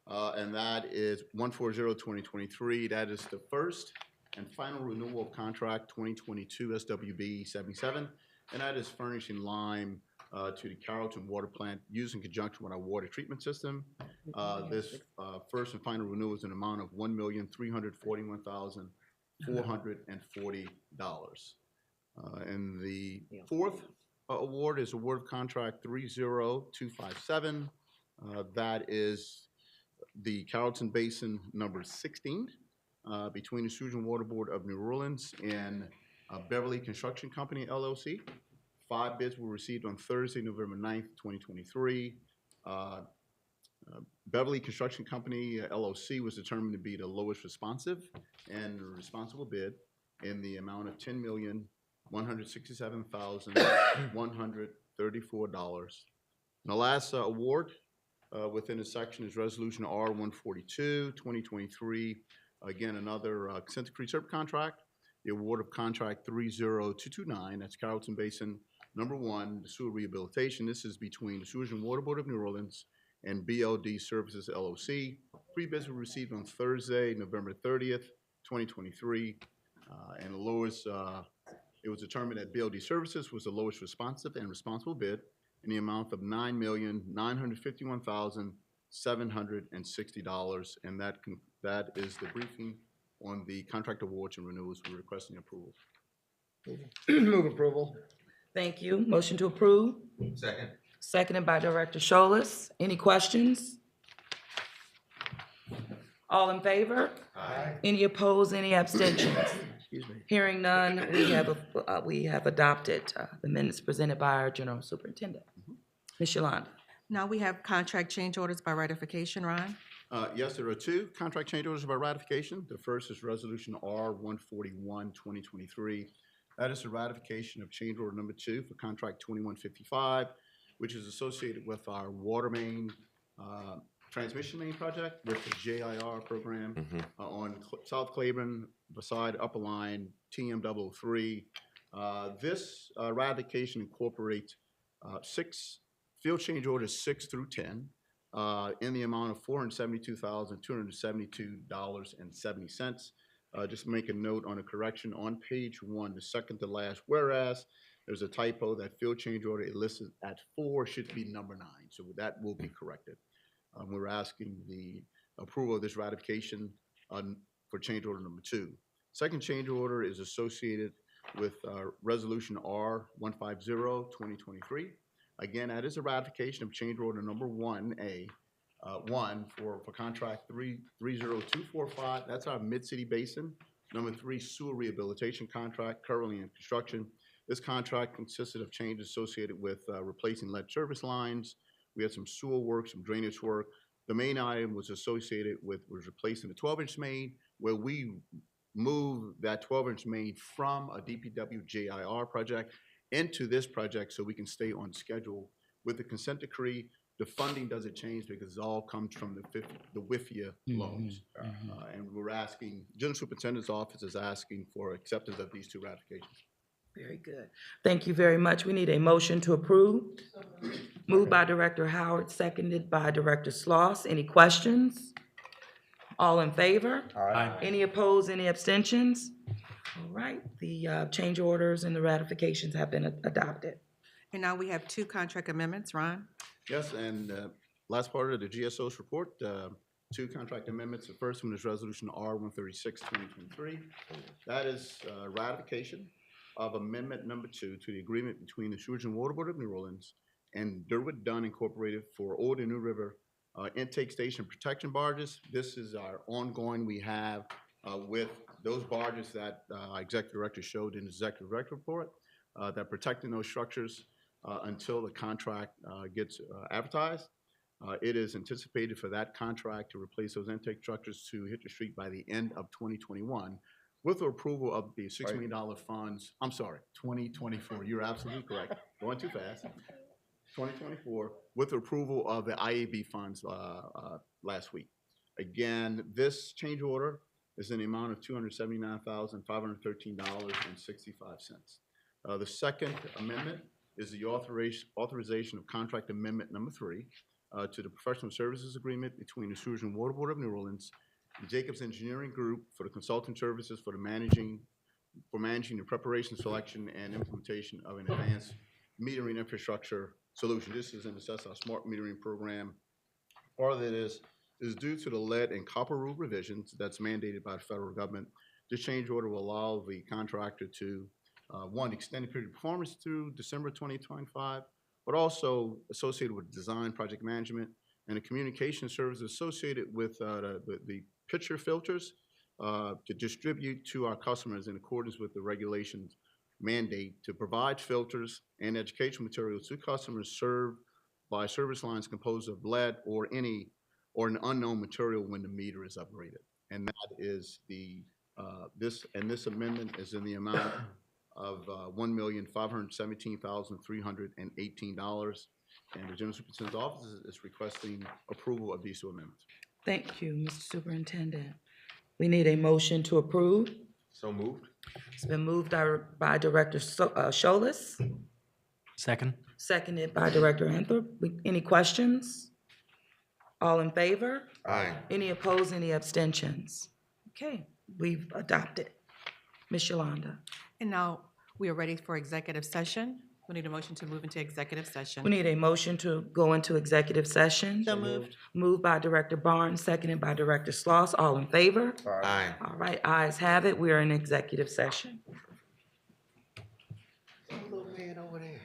and that is 140-2023. That is the first and final renewal of contract 2022 SWB 77, and that is furnishing lime to the Carrollton Water Plant used in conjunction with our water treatment system. This first and final renewal is an amount of $1,341,440. And the fourth award is award of contract 30257. That is the Carrollton Basin number 16 between the Sewage and Water Board of New Orleans and Beverly Construction Company, LLC. 5 bids were received on Thursday, November 9th, 2023. Beverly Construction Company, LLC, was determined to be the lowest responsive and responsible bid in the amount of $10,167,134. And the last award within this section is Resolution R-142, 2023. Again, another consent decree SERP contract. The award of contract 30229, that's Carrollton Basin number 1, the sewer rehabilitation. This is between the Sewage and Water Board of New Orleans and BLD Services, LLC. 3 bids were received on Thursday, November 30th, 2023. And the lowest, it was determined that BLD Services was the lowest responsive and responsible bid in the amount of $9,951,760. And that is the briefing on the contract awards and renewals. We're requesting approval. Move approval. Thank you. Motion to approve? Second. Seconded by Director Scholas. Any questions? All in favor? Aye. Any opposed, any abstentions? Excuse me. Hearing none, we have adopted the minutes presented by our General Superintendent. Ms. Yolanda. Now we have contract change orders by ratification, Ron. Yes, there are 2 contract change orders by ratification. The first is Resolution R-141, 2023. That is the ratification of change order number 2 for contract 2155, which is associated with our water main, transmission main project with the JIR program on South Claiborne beside Upper Line TM003. This ratification incorporates 6 field change orders 6 through 10 in the amount of $472,272.70. Just make a note on a correction on page 1, the second to last whereas. There's a typo. That field change order listed at 4 should be number 9, so that will be corrected. We're asking the approval of this ratification for change order number 2. Second change order is associated with Resolution R-150, 2023. Again, that is a ratification of change order number 1A, 1 for contract 30245. That's our Mid-City Basin number 3 sewer rehabilitation contract currently in construction. This contract consisted of changes associated with replacing lead service lines. We had some sewer work, some drainage work. The main item was associated with replacing the 12-inch main, where we moved that 12-inch main from a DPW JIR project into this project so we can stay on schedule with the consent decree. The funding doesn't change because it all comes from the WIFIA loans. And we're asking, General Superintendent's Office is asking for acceptance of these two ratifications. Very good. Thank you very much. We need a motion to approve. Moved by Director Howard, seconded by Director Sloss. Any questions? All in favor? Aye. Any opposed, any abstentions? All right, the change orders and the ratifications have been adopted. And now we have two contract amendments. Ron? Yes, and last part of the GSO's report, two contract amendments. The first one is Resolution R-136, 2023. That is ratification of Amendment Number 2 to the agreement between the Sewage and Water Board of New Orleans and Durwood Dunn Incorporated for Old and New River intake station protection barges. This is our ongoing we have with those barges that our Executive Director showed in his Executive Director report that are protecting those structures until the contract gets advertised. It is anticipated for that contract to replace those intake structures to hit the street by the end of 2021 with the approval of the $6 million funds. I'm sorry, 2024. You're absolutely correct. Going too fast. 2024 with the approval of the IAB funds last week. Again, this change order is in the amount of $279,513.65. The second amendment is the authorization of contract amendment number 3 to the professional services agreement between the Sewage and Water Board of New Orleans, the Jacobs Engineering Group for the consulting services for managing the preparation, selection, and implementation of an advanced metering infrastructure solution. This is in the our smart metering program. Part of it is due to the lead and copper rule revisions that's mandated by the federal government. This change order will allow the contractor to one, extend the period of performance through December 2025, but also associated with design, project management, and the communication services associated with the pitcher filters to distribute to our customers in accordance with the regulations mandate to provide filters and educational materials to customers served by service lines composed of lead or an unknown material when the meter is upgraded. And that is this amendment is in the amount of $1,517,318, and the General Superintendent's Office is requesting approval of these two amendments. Thank you, Mr. Superintendent. We need a motion to approve. So moved. It's been moved by Director Scholas, Second. seconded by Director Anthrop. Any questions? All in favor? Aye. Any opposed, any abstentions? Okay, we've adopted. Ms. Yolanda. And now we are ready for executive session. We need a motion to move into executive session. We need a motion to go into executive session. So moved. Moved by Director Barnes, seconded by Director Sloss. All in favor? Aye. All right, ayes have it. We are in executive session. Little man over there.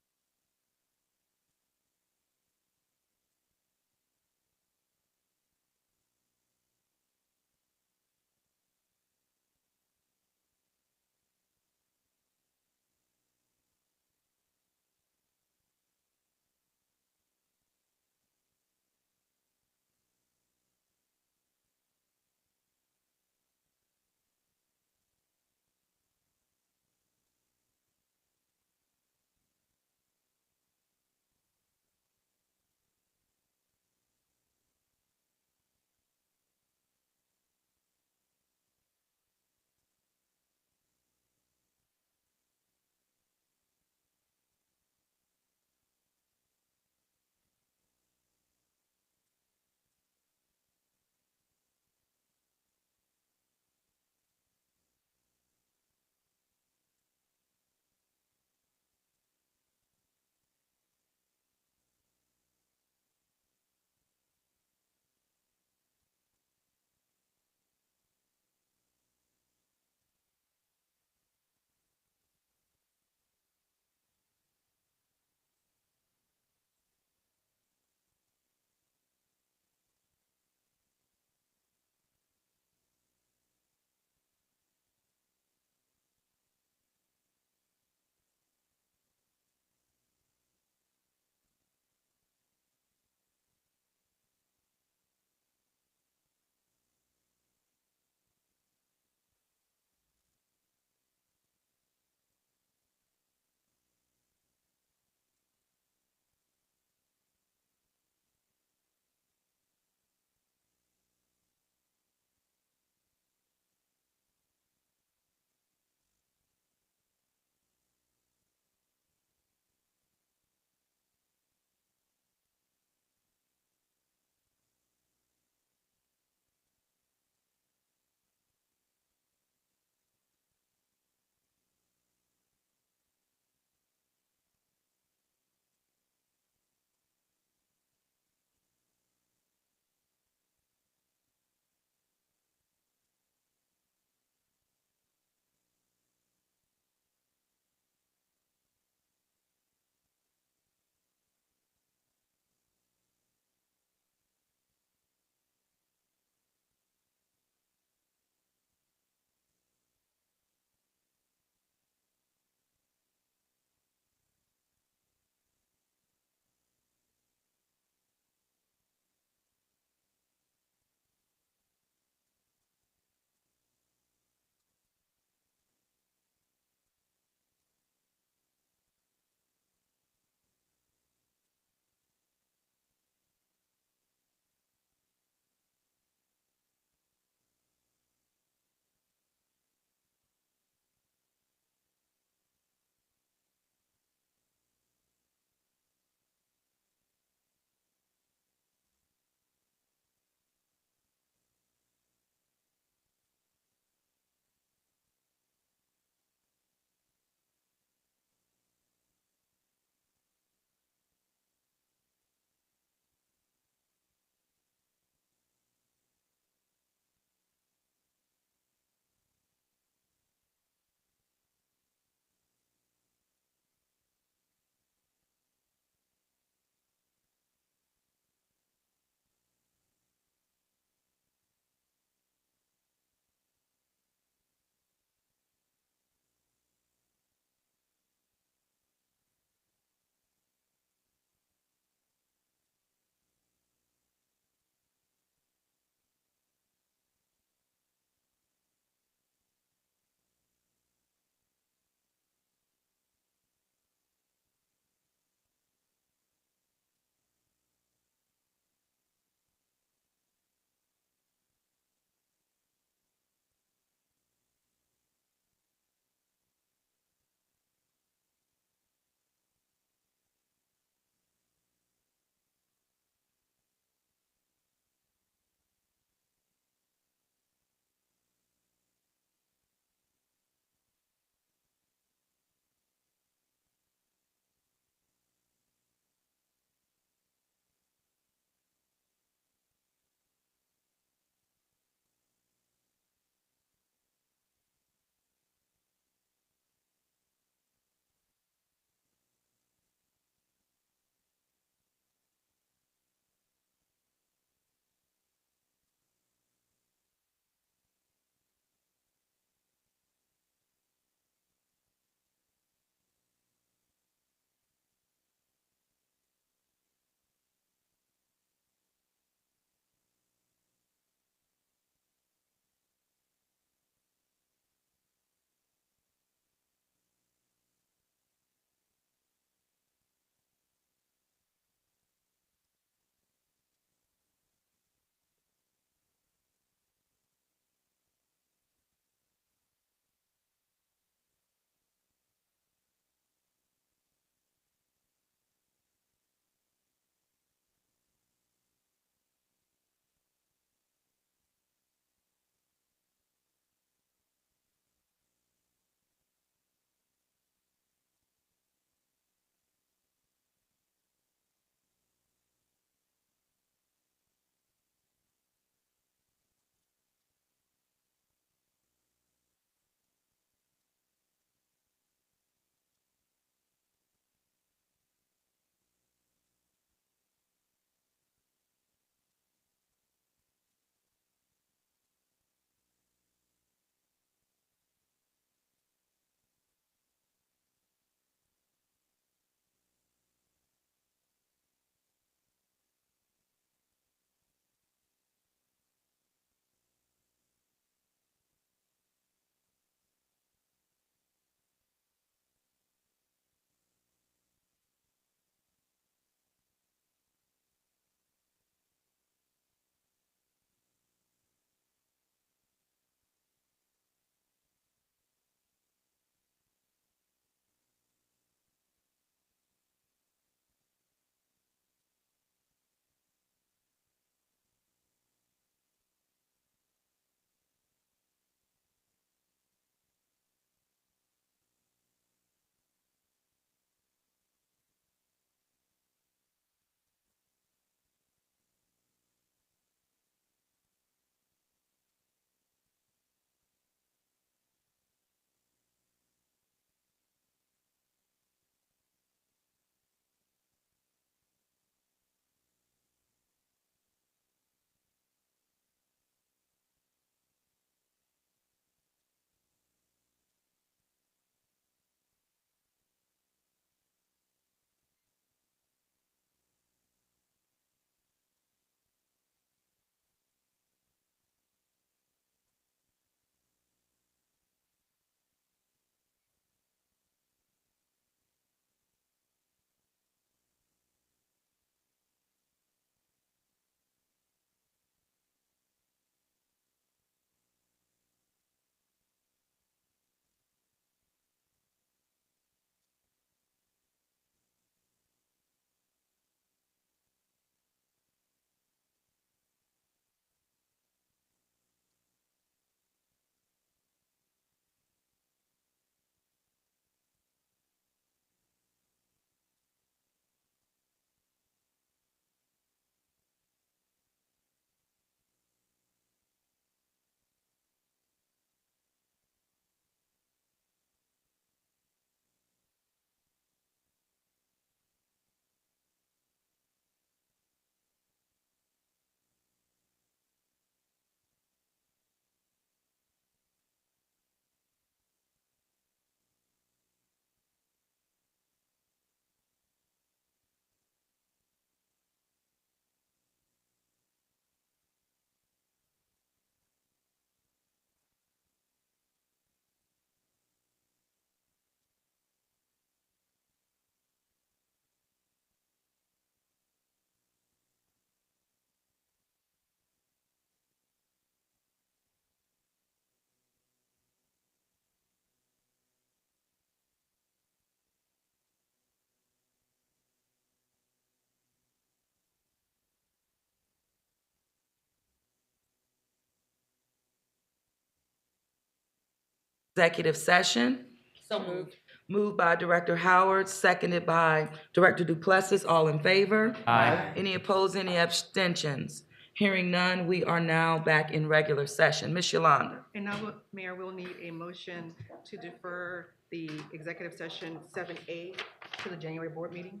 executive session? So moved. Moved by Director Howard, seconded by Director Duplessis. All in favor? Aye. Any opposed, any abstentions? Hearing none, we are now back in regular session. Ms. Yolanda. And now, Mayor, we'll need a motion to defer the executive session 7A to the January board meeting.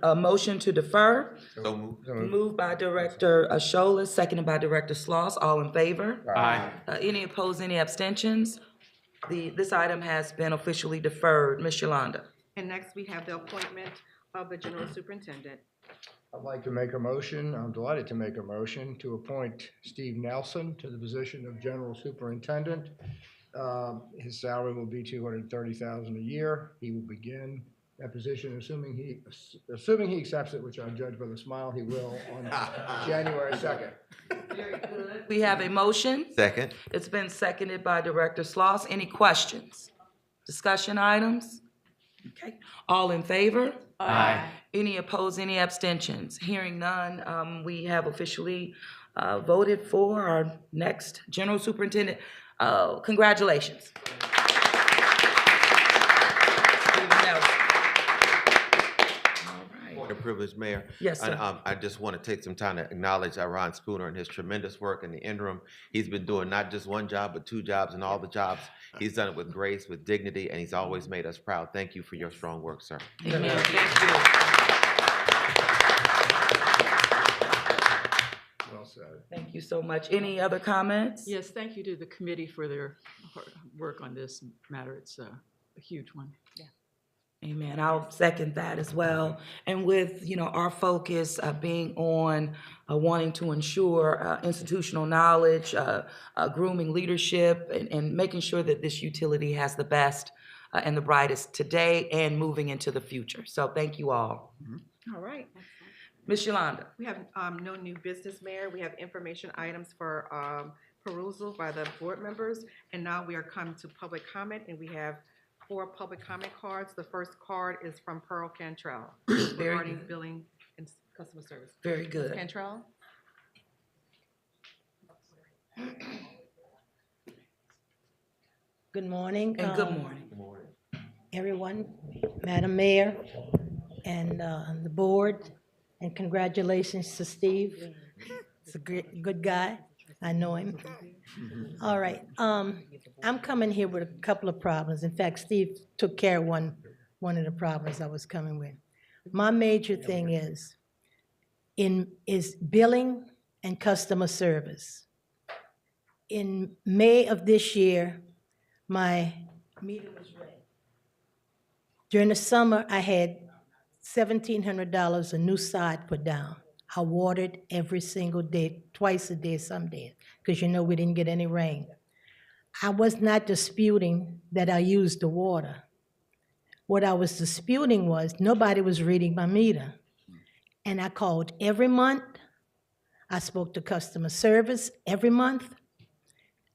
A motion to defer, So moved. moved by Director Shola, seconded by Director Sloss. All in favor? Aye. Any opposed, any abstentions? This item has been officially deferred. Ms. Yolanda. And next, we have the appointment of the general superintendent. I'd like to make a motion, I'm delighted to make a motion to appoint Steve Nelson to the position of General Superintendent. His salary will be $230,000 a year. He will begin that position, assuming he accepts it, which I judge by the smile he will, on January 2nd. We have a motion. Second. It's been seconded by Director Sloss. Any questions? Discussion items? Okay. All in favor? Aye. Any opposed, any abstentions? Hearing none, we have officially voted for our next general superintendent. Congratulations. Steve Nelson. All right. The privileged mayor. Yes, sir. And I just want to take some time to acknowledge Ron Spooner and his tremendous work in the interim. He's been doing not just one job, but two jobs, and all the jobs. He's done it with grace, with dignity, and he's always made us proud. Thank you for your strong work, sir. Amen. Thank you. Well said. Thank you so much. Any other comments? Yes, thank you to the committee for their hard work on this matter. It's a huge one. Amen. I'll second that as well. And with, our focus being on wanting to ensure institutional knowledge, grooming leadership, and making sure that this utility has the best and the brightest today and moving into the future. So thank you all. All right. Ms. Yolanda. We have no new business, Mayor. We have information items for perusal by the board members. And now we are coming to public comment, and we have 4 public comment cards. The first card is from Pearl Cantrell regarding billing and customer service. Very Ms. good. Cantrell? Good morning. And good morning. Everyone, Madam Mayor, and the board, and congratulations to Steve. He's a good guy. I know him. All right. I'm coming here with a couple of problems. In fact, Steve took care of one of the problems I was coming with. My major thing is billing and customer service. In May of this year, my meter was red. During the summer, I had $1,700 a new side put down. I watered every single day, twice a day some days, because we didn't get any rain. I was not disputing that I used the water. What I was disputing was nobody was reading my meter. And I called every month. I spoke to customer service every month.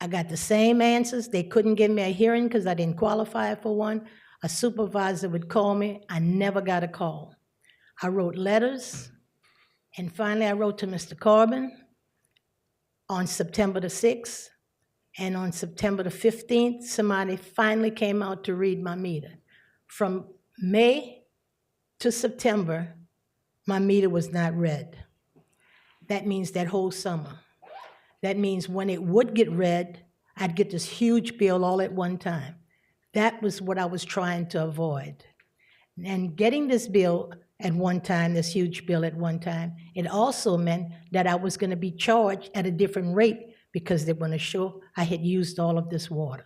I got the same answers. They couldn't give me a hearing because I didn't qualify for one. A supervisor would call me. I never got a call. I wrote letters, and finally I wrote to Mr. Corbin on September the 6th, and on September the 15th, somebody finally came out to read my meter. From May to September, my meter was not read. That means that whole summer. That means when it would get read, I'd get this huge bill all at one time. That was what I was trying to avoid. And getting this bill at one time, this huge bill at one time, it also meant that I was going to be charged at a different rate because they want to show I had used all of this water.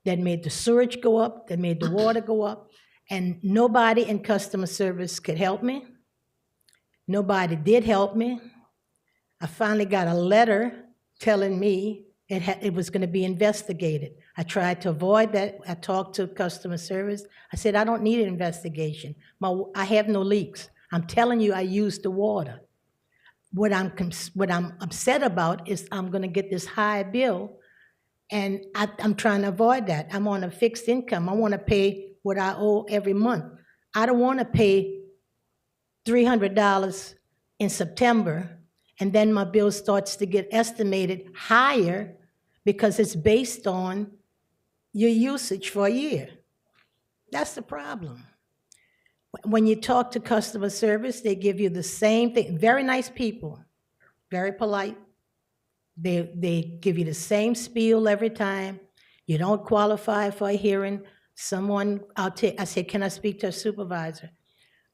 That made the sewage go up, that made the water go up, and nobody in customer service could help me. Nobody did help me. I finally got a letter telling me it was going to be investigated. I tried to avoid that. I talked to customer service. I said, I don't need an investigation. I have no leaks. I'm telling you I used the water. What I'm upset about is I'm going to get this high bill, and I'm trying to avoid that. I'm on a fixed income. I want to pay what I owe every month. I don't want to pay $300 in September, and then my bill starts to get estimated higher because it's based on your usage for a year. That's the problem. When you talk to customer service, they give you the same thing. Very nice people, very polite. They give you the same spiel every time. You don't qualify for a hearing. I said, can I speak to a supervisor?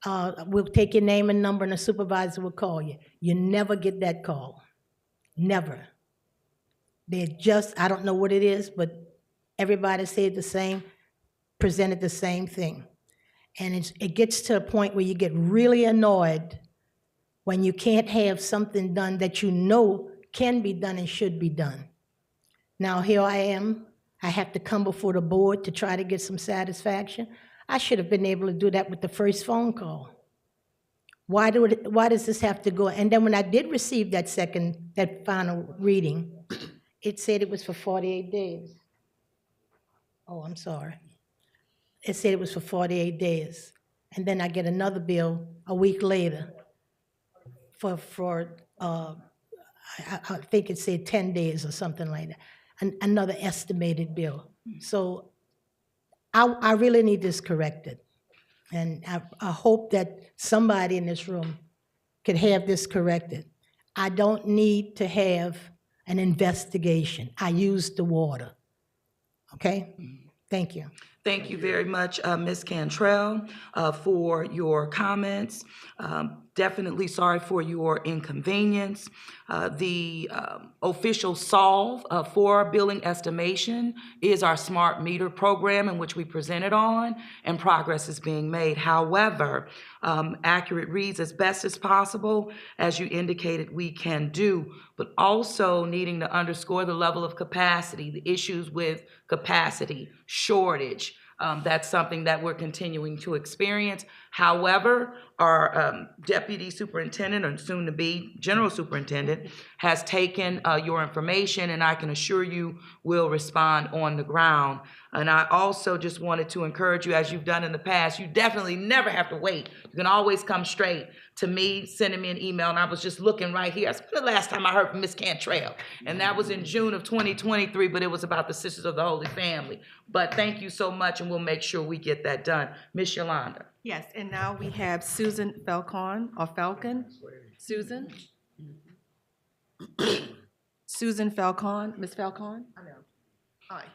We'll take your name and number and a supervisor will call you. You never get that call. Never. I don't know what it is, but everybody said the same, presented the same thing. And it gets to a point where you get really annoyed when you can't have something done that you know can be done and should be done. Now, here I am. I have to come before the board to try to get some satisfaction. I should have been able to do that with the first phone call. Why does this have to go? And then when I did receive that final reading, it said it was for 48 days. Oh, I'm sorry. It said it was for 48 days. And then I get another bill a week later I think it said 10 days or something like that, another estimated bill. So I really need this corrected. And I hope that somebody in this room could have this corrected. I don't need to have an investigation. I use the water. Okay? Thank you. Thank you very much, Ms. Cantrell, for your comments. Definitely sorry for your inconvenience. The official solve for billing estimation is our smart meter program in which we presented on, and progress is being made. However, accurate reads as best as possible, as you indicated we can do, but also needing to underscore the level of capacity, the issues with capacity, shortage. That's something that we're continuing to experience. However, our deputy superintendent, or soon to be general superintendent, has taken your information, and I can assure you will respond on the ground. And I also just wanted to encourage you, as you've done in the past, you definitely never have to wait. You can always come straight to me, sending me an email, and I was just looking right here. That's the last time I heard from Ms. Cantrell, and that was in June of 2023, but it was about the Sisters of the Holy Family. But thank you so much, and we'll make sure we get that done. Ms. Yolanda. Yes, and now we have Susan Falcon, or Falcon. Susan? Susan Falcon, Ms. Falcon? I know. Hi.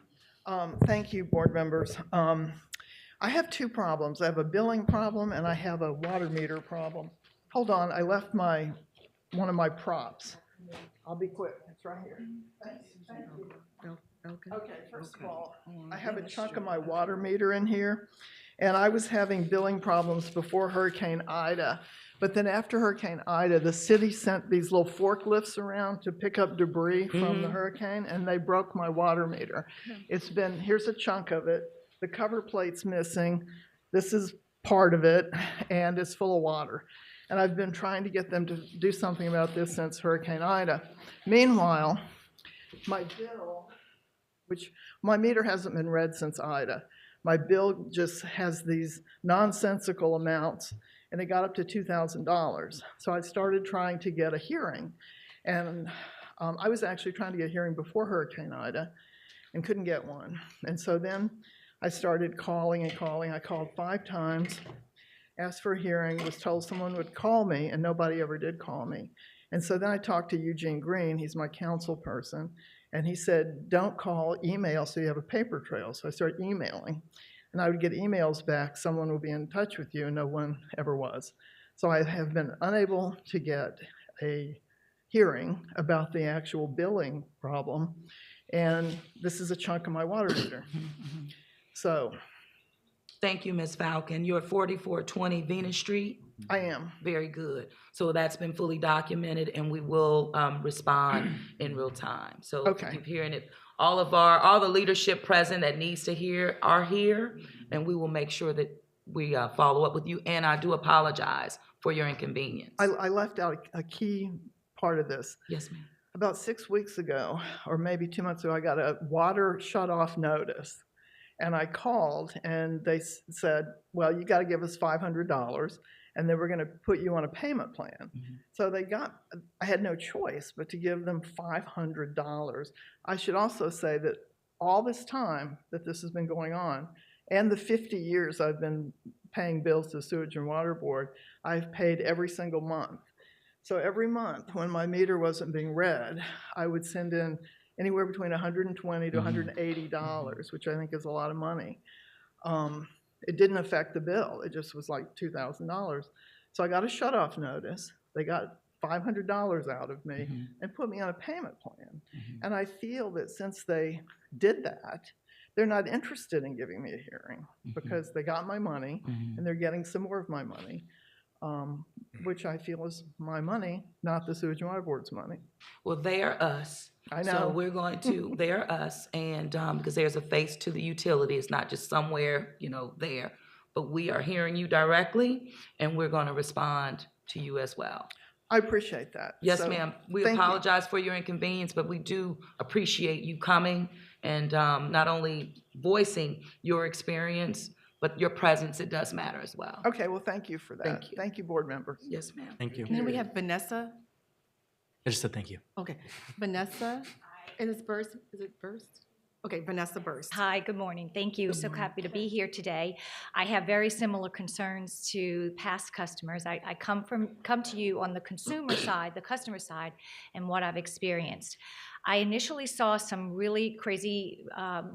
Thank you, board members. I have two problems. I have a billing problem and I have a water meter problem. Hold on, I left one of my props. I'll be quick. It's right here. Thank you. Okay, first of all, I have a chunk of my water meter in here, and I was having billing problems before Hurricane Ida. But then after Hurricane Ida, the city sent these little forklifts around to pick up debris from the hurricane, and they broke my water meter. Here's a chunk of it. The cover plate's missing. This is part of it, and it's full of water. And I've been trying to get them to do something about this since Hurricane Ida. Meanwhile, my bill, which my meter hasn't been read since Ida. My bill just has these nonsensical amounts, and it got up to $2,000. So I started trying to get a hearing, and I was actually trying to get a hearing before Hurricane Ida and couldn't get one. And so then I started calling and calling. I called 5 times, asked for a hearing, was told someone would call me, and nobody ever did call me. And so then I talked to Eugene Green, he's my council person, and he said, don't call, email so you have a paper trail. So I started emailing, and I would get emails back, someone will be in touch with you, and no one ever was. So I have been unable to get a hearing about the actual billing problem, and this is a chunk of my water meter. So. Thank you, Ms. Falcon. You're at 4420 Venus Street? I am. Very good. So that's been fully documented, and we will respond in real time. So if you keep hearing it, all the leadership present that needs to hear are here, and we will make sure that we follow up with you. And I do apologize for your inconvenience. I left out a key part of this. Yes, ma'am. About 6 weeks ago, or maybe 2 months ago, I got a water shut-off notice. And I called, and they said, well, you got to give us $500, and then we're going to put you on a payment plan. So I had no choice but to give them $500. I should also say that all this time that this has been going on, and the 50 years I've been paying bills to the Sewage and Water Board, I've paid every single month. So every month, when my meter wasn't being read, I would send in anywhere between $120 to $180, which I think is a lot of money. It didn't affect the bill. It just was like $2,000. So I got a shut-off notice. They got $500 out of me and put me on a payment plan. And I feel that since they did that, they're not interested in giving me a hearing because they got my money and they're getting some more of my money, which I feel is my money, not the Sewage and Water Board's money. Well, they are us. I know. So we're going to, they are us, and because there's a face to the utility, it's not just somewhere, there. But we are hearing you directly, and we're going to respond to you as well. I appreciate that. Yes, So, ma'am. We thank you. apologize for your inconvenience, but we do appreciate you coming and not only voicing your experience, but your presence, it does matter as well. Okay, well, thank you for that. Thank you. Thank you, board members. Yes, ma'am. Thank you. And then we have Vanessa. I just said thank you. Okay, Vanessa, and it's Burst, is it Burst? Okay, Vanessa Burst. Hi, good morning. Thank you. So happy to be here today. I have very similar concerns to past customers. I come to you on the consumer side, the customer side, and what I've experienced. I initially saw some really crazy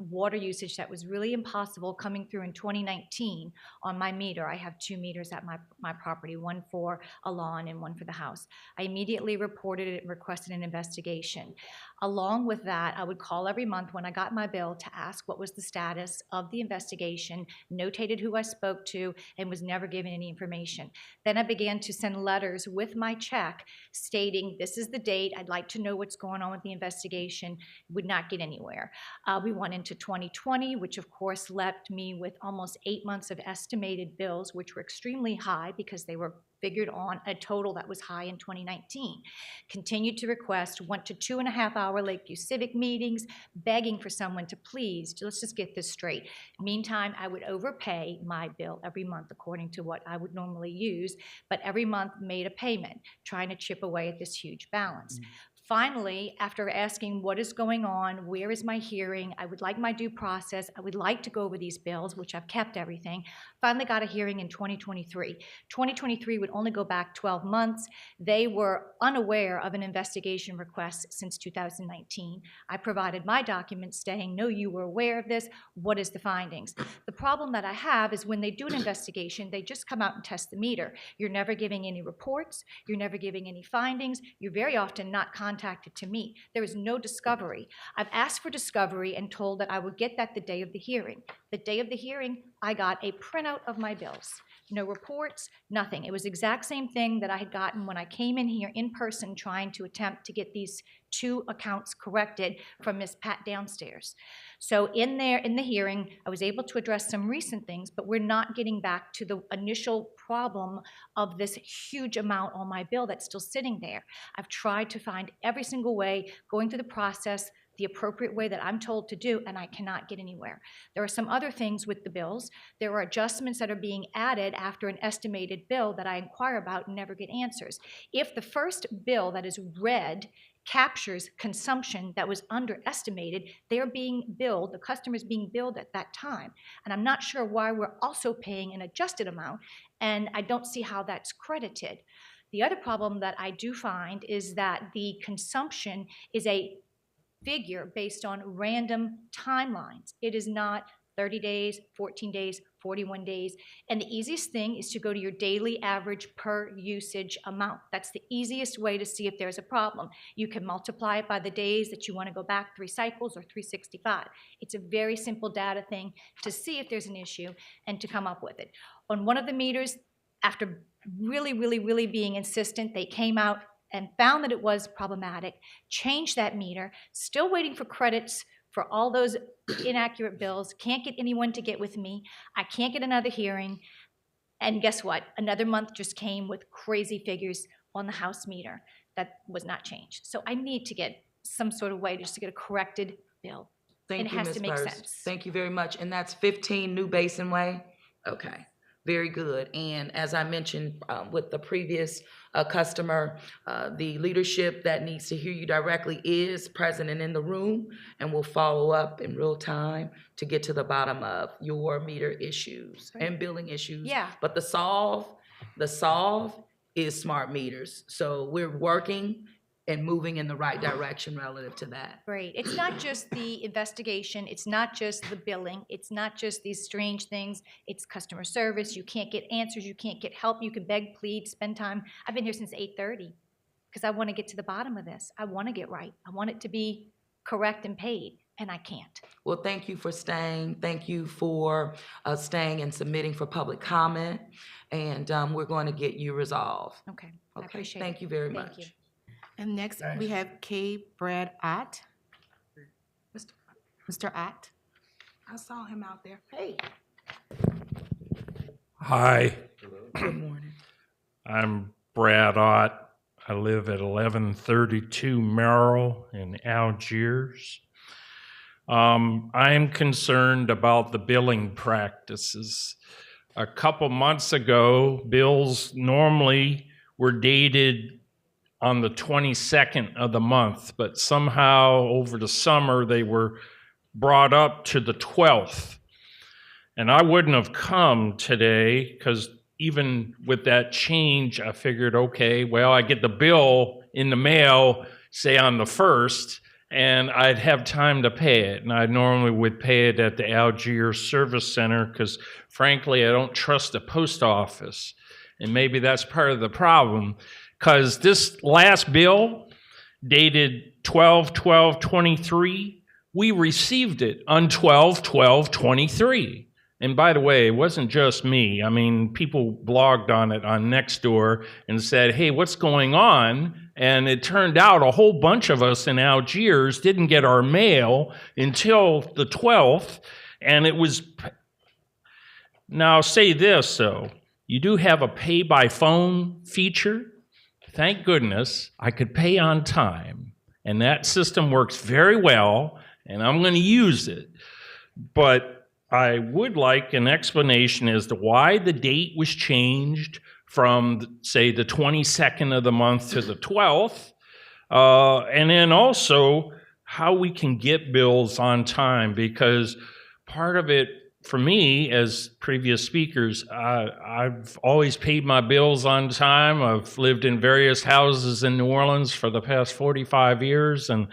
water usage that was really impossible coming through in 2019 on my meter. I have 2 meters at my property, one for a lawn and one for the house. I immediately reported it and requested an investigation. Along with that, I would call every month when I got my bill to ask what was the status of the investigation, notated who I spoke to, and was never given any information. Then I began to send letters with my check stating, this is the date, I'd like to know what's going on with the investigation, would not get anywhere. We went into 2020, which of course left me with almost 8 months of estimated bills, which were extremely high because they were figured on a total that was high in 2019. Continued to request, went to 2.5-hour Lakeview Civic meetings, begging for someone to please, let's just get this straight. Meantime, I would overpay my bill every month according to what I would normally use, but every month made a payment, trying to chip away at this huge balance. Finally, after asking what is going on, where is my hearing, I would like my due process, I would like to go over these bills, which I've kept everything, finally got a hearing in 2023. 2023 would only go back 12 months. They were unaware of an investigation request since 2019. I provided my documents saying, no, you were aware of this, what is the findings? The problem that I have is when they do an investigation, they just come out and test the meter. You're never giving any reports, you're never giving any findings, you're very often not contacted to me. There is no discovery. I've asked for discovery and told that I would get that the day of the hearing. The day of the hearing, I got a printout of my bills. No reports, nothing. It was the exact same thing that I had gotten when I came in here in person trying to attempt to get these 2 accounts corrected from Miss Pat downstairs. So in the hearing, I was able to address some recent things, but we're not getting back to the initial problem of this huge amount on my bill that's still sitting there. I've tried to find every single way, going through the process, the appropriate way that I'm told to do, and I cannot get anywhere. There are some other things with the bills. There are adjustments that are being added after an estimated bill that I inquire about and never get answers. If the first bill that is read captures consumption that was underestimated, they're being billed, the customer's being billed at that time. And I'm not sure why we're also paying an adjusted amount, and I don't see how that's credited. The other problem that I do find is that the consumption is a figure based on random timelines. It is not 30 days, 14 days, 41 days. And the easiest thing is to go to your daily average per usage amount. That's the easiest way to see if there's a problem. You can multiply it by the days that you want to go back 3 cycles or 365. It's a very simple data thing to see if there's an issue and to come up with it. On one of the meters, after really being insistent, they came out and found that it was problematic, changed that meter, still waiting for credits for all those inaccurate bills, can't get anyone to get with me, I can't get another hearing, and guess what? Another month just came with crazy figures on the house meter that was not changed. So I need to get some sort of way just to get a corrected bill. Thank and you, it has Ms. to make Burst. sense. Thank you very much. And that's 15 New Basin Way? Okay, very good. And as I mentioned with the previous customer. The leadership that needs to hear you directly is present and in the room, and will follow up in real time to get to the bottom of your meter issues and billing issues. Yeah. But the solve is smart meters. So we're working and moving in the right direction relative to that. Great. It's not just the investigation, it's not just the billing, it's not just these strange things, it's customer service, you can't get answers, you can't get help, you can beg, plead, spend time. I've been here since 8:30 because I want to get to the bottom of this. I want to get right. I want it to be correct and paid, and I can't. Well, thank you for staying. Thank you for staying and submitting for public comment. And we're going to get you resolved. Okay, I appreciate it. Thank you very Thank much. you. And next, we have K. Brad Ott. Mr. Ott. I saw him out there. Hey. Hi, Good morning. I'm Brad Ott. I live at 1132 Merrill in Algiers. I am concerned about the billing practices. A couple months ago, bills normally were dated on the 22nd of the month, but somehow over the summer they were brought up to the 12th. And I wouldn't have come today because even with that change, I figured, okay, well, I get the bill in the mail, say on the 1st, and I'd have time to pay it. And I normally would pay it at the Algiers Service Center because frankly, I don't trust the post office. And maybe that's part of the problem. Because this last bill, dated 12/12/23, we received it on 12/12/23. And by the way, it wasn't just me. I mean, people blogged on it on Nextdoor and said, hey, what's going on? And it turned out a whole bunch of us in Algiers didn't get our mail until the 12th. And it was, now I'll say this though, you do have a pay by phone feature. Thank goodness I could pay on time, and that system works very well, and I'm going to use it. But I would like an explanation as to why the date was changed from, say, the 22nd of the month to the 12th, and then also how we can get bills on time, because part of it, for me, as previous speakers, I've always paid my bills on time. I've lived in various houses in New Orleans for the past 45 years and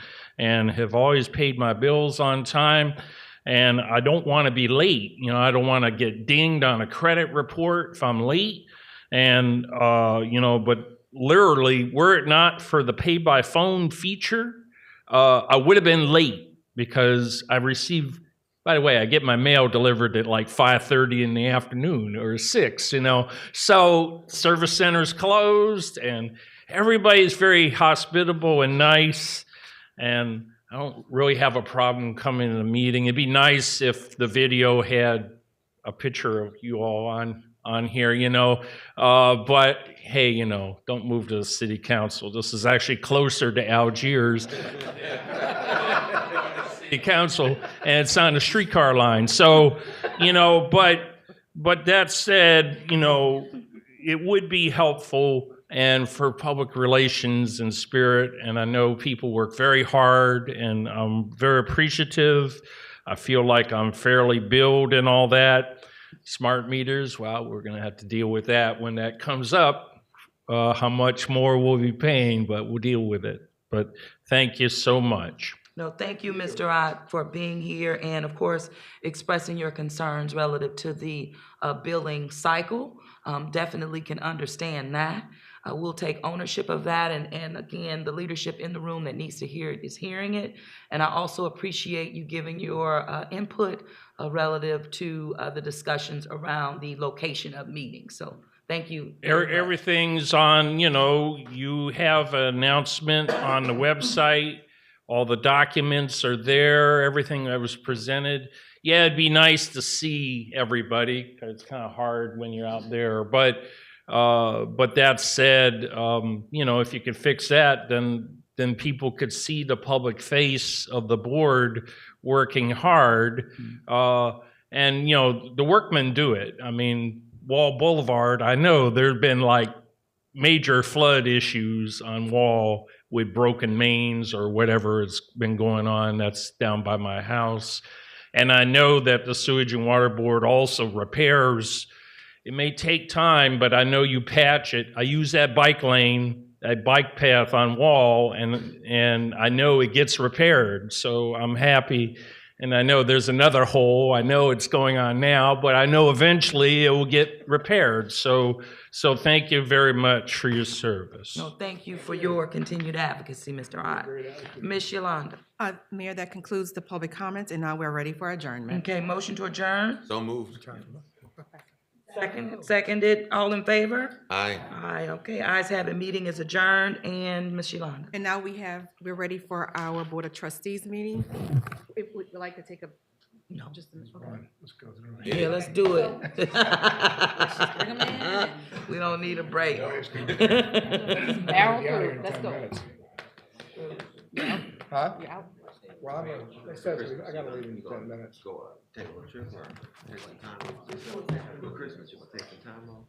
have always paid my bills on time. And I don't want to be late. You know, I don't want to get dinged on a credit report if I'm late. And, you know, but literally, were it not for the pay by phone feature, I would have been late because I received. By the way, I get my mail delivered at like 5:30 in the afternoon or 6, you know. So service center's closed and everybody's very hospitable and nice. And I don't really have a problem coming to the meeting. It'd be nice if the video had a picture of you all on here, you know. But hey, you know, don't move to the city council. This is actually closer to Algiers. Council, and it's on the streetcar line. So, you know, but that said, you know, it would be helpful and for public relations and spirit, and I know people work very hard, and I'm very appreciative. I feel like I'm fairly billed and all that. Smart meters, well, we're going to have to deal with that when that comes up, how much more we'll be paying, but we'll deal with it. But thank you so much. No, thank you, Mr. Ott, for being here and, of course, expressing your concerns relative to the billing cycle. Definitely can understand that. We'll take ownership of that, and again, the leadership in the room that needs to hear it is hearing it. And I also appreciate you giving your input relative to the discussions around the location of meetings. So thank you. Everything's on, you know, you have an announcement on the website. All the documents are there, everything that was presented. Yeah, it'd be nice to see everybody, because it's kind of hard when you're out there. But that said, you know, if you could fix that, then people could see the public face of the board working hard. And, you know, the workmen do it. I mean, Wall Boulevard, I know there've been like major flood issues on Wall with broken mains or whatever has been going on. That's down by my house. And I know that the Sewage and Water Board also repairs. It may take time, but I know you patch it. I use that bike lane, that bike path on Wall, and I know it gets repaired. So I'm happy. And I know there's another hole. I know it's going on now, but I know eventually it will get repaired. So thank you very much for your service. No, thank you for your continued advocacy, Mr. Ott. Ms. Yolanda. Mayor, that concludes the public comments, and now we're ready for adjournment. Okay, motion to adjourn? So moved. Seconded, all in favor? Aye. Aye, okay, ayes have it, meeting is adjourned, and Ms. Yolanda. And now we're ready for our Board of Trustees meeting. If we'd like to take a, No. just a minute. Okay. Let's go through it. Yeah, let's do it. Bring 'em in. We don't need a break. Barrel through, let's go. Huh? You out? Well, it says I gotta leave in 10 minutes. Go take a trip or take some time off. For Christmas, you wanna take some time off?